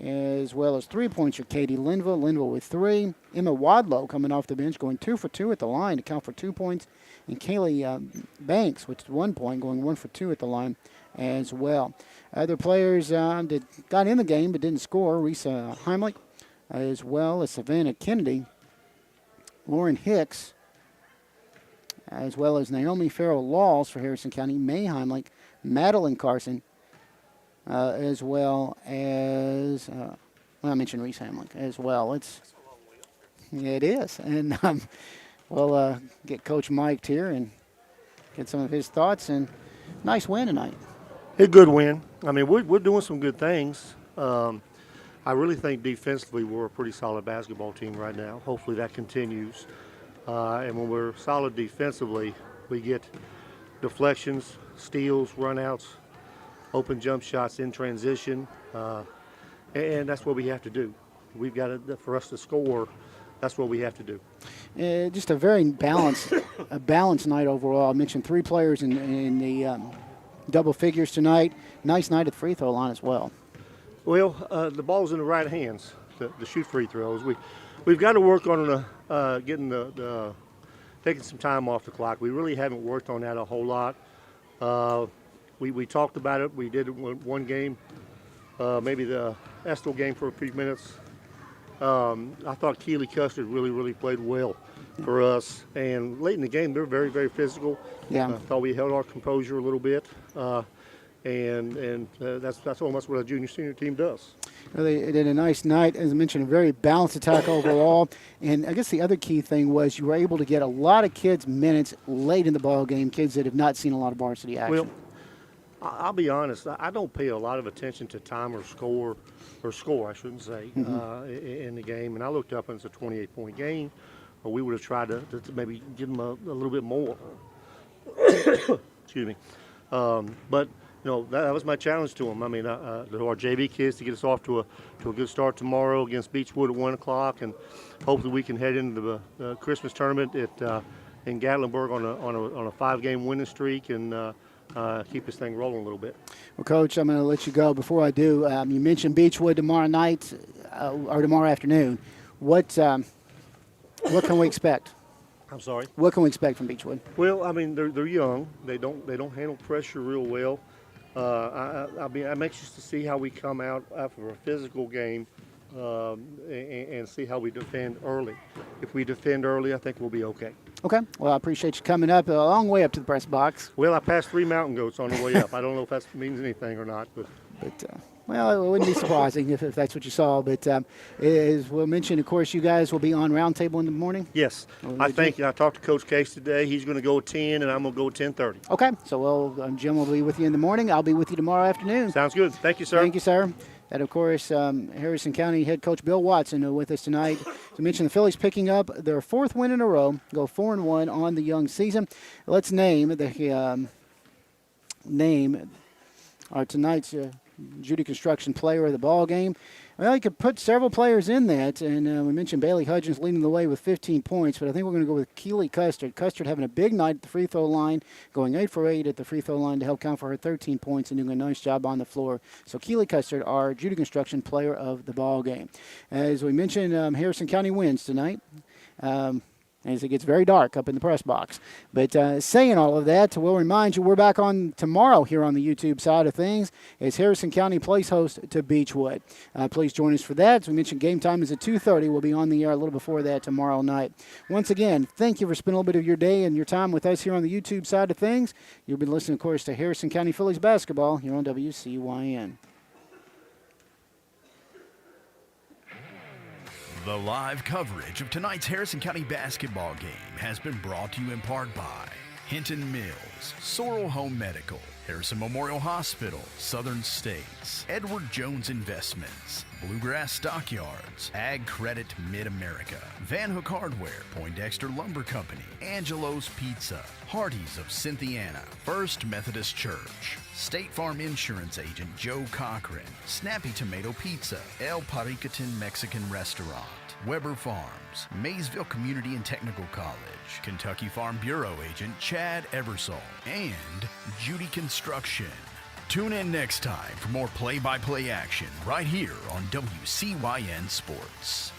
As well as 3 points for Katie Linville. Linville with 3. Emma Wadlow coming off the bench, going 2 for 2 at the line to count for 2 points. And Kaylee Banks with 1 point, going 1 for 2 at the line as well. Other players that got in the game but didn't score, Risa Heimlich, as well as Savannah Kennedy, Lauren Hicks, as well as Naomi Farrell-Laws for Harrison County, May Heimlich, Madeline Carson, as well as, I mentioned Reese Heimlich as well. It is. And we'll get Coach Mike here and get some of his thoughts. And nice win tonight. A good win. I mean, we're doing some good things. I really think defensively we're a pretty solid basketball team right now. Hopefully that continues. And when we're solid defensively, we get deflections, steals, runouts, open jump shots in transition, and that's what we have to do. We've got to, for us to score, that's what we have to do. Just a very balanced night overall. I mentioned 3 players in the double figures tonight. Nice night at the free throw line as well. Well, the ball's in the right hands to shoot free throws. We've got to work on getting taking some time off the clock. We really haven't worked on that a whole lot. We talked about it. We did one game, maybe the Estill game for a few minutes. I thought Keely Custard really played well for us. And late in the game, they're very, very physical. Yeah. I thought we held our composure a little bit. And that's almost what a junior-senior team does. They did a nice night. As I mentioned, a very balanced attack overall. And I guess the other key thing was you were able to get a lot of kids minutes late in the ball game, kids that have not seen a lot of varsity action. Well, I'll be honest, I don't pay a lot of attention to time or score, I shouldn't say, in the game. And I looked up and it's a 28-point game, or we would have tried to maybe give them a little bit more. Excuse me. But you know, that was my challenge to them. I mean, to our JV kids to get us off to a good start tomorrow against Beechwood at 1 o'clock, and hopefully we can head into the Christmas tournament in Gatlinburg on a 5-game winning streak and keep this thing rolling a little bit. Well, Coach, I'm going to let you go. Before I do, you mentioned Beechwood tomorrow night or tomorrow afternoon. What can we expect? I'm sorry. What can we expect from Beechwood? Well, I mean, they're young. They don't handle pressure real well. I'm anxious to see how we come out after a physical game and see how we defend early. If we defend early, I think we'll be okay. Okay. Well, I appreciate you coming up a long way up to the press box. Well, I passed 3 mountain goats on the way up. I don't know if that means anything or not, but well, it wouldn't be surprising if that's what you saw. But as we'll mention, of course, you guys will be on Roundtable in the morning. Yes. I talked to Coach Case today. He's going to go at 10, and I'm going to go at 10:30. Okay. So, Jim will be with you in the morning. I'll be with you tomorrow afternoon. Sounds good. Thank you, sir. Thank you, sir. And, of course, Harrison County head coach Bill Watson with us tonight. As I mentioned, the Phillies picking up their 4th win in a row, go 4-1 on the young season. Let's name our tonight's Judy Construction player of the ball game. Well, you could put several players in that, and we mentioned Bailey Hudgens leading the way with 15 points, but I think we're going to go with Keely Custard. Custard having a big night at the free throw line, going 8 for 8 at the free throw line to help count for her 13 points and doing a nice job on the floor. So Keely Custard, our Judy Construction player of the ball game. As we mentioned, Harrison County wins tonight. As it gets very dark up in the press box. But saying all of that, we'll remind you we're back on tomorrow here on the YouTube side of things as Harrison County plays host to Beechwood. Please join us for that. As we mentioned, game time is at 2:30. We'll be on the air a little before that tomorrow night. Once again, thank you for spending a little bit of your day and your time with us here on the YouTube side of things. You've been listening, of course, to Harrison County Phillies basketball here on WCYN. The live coverage of tonight's Harrison County basketball game has been brought to you in part by Hinton Mills, Sorrel Home Medical, Harrison Memorial Hospital, Southern States, Edward Jones Investments, Bluegrass Stockyards, Ag Credit Mid-America, Van Hook Hardware, Poindexter Lumber Company, Angelo's Pizza, Hardee's of Cynthiana, First Methodist Church, State Farm Insurance Agent Joe Cochran, Snappy Tomato Pizza, El Paricatin Mexican Restaurant, Weber Farms, Maysville Community and Technical College, Kentucky Farm Bureau Agent Chad Eversole, and Judy Construction. Tune in next time for more play-by-play action right here on WCYN Sports.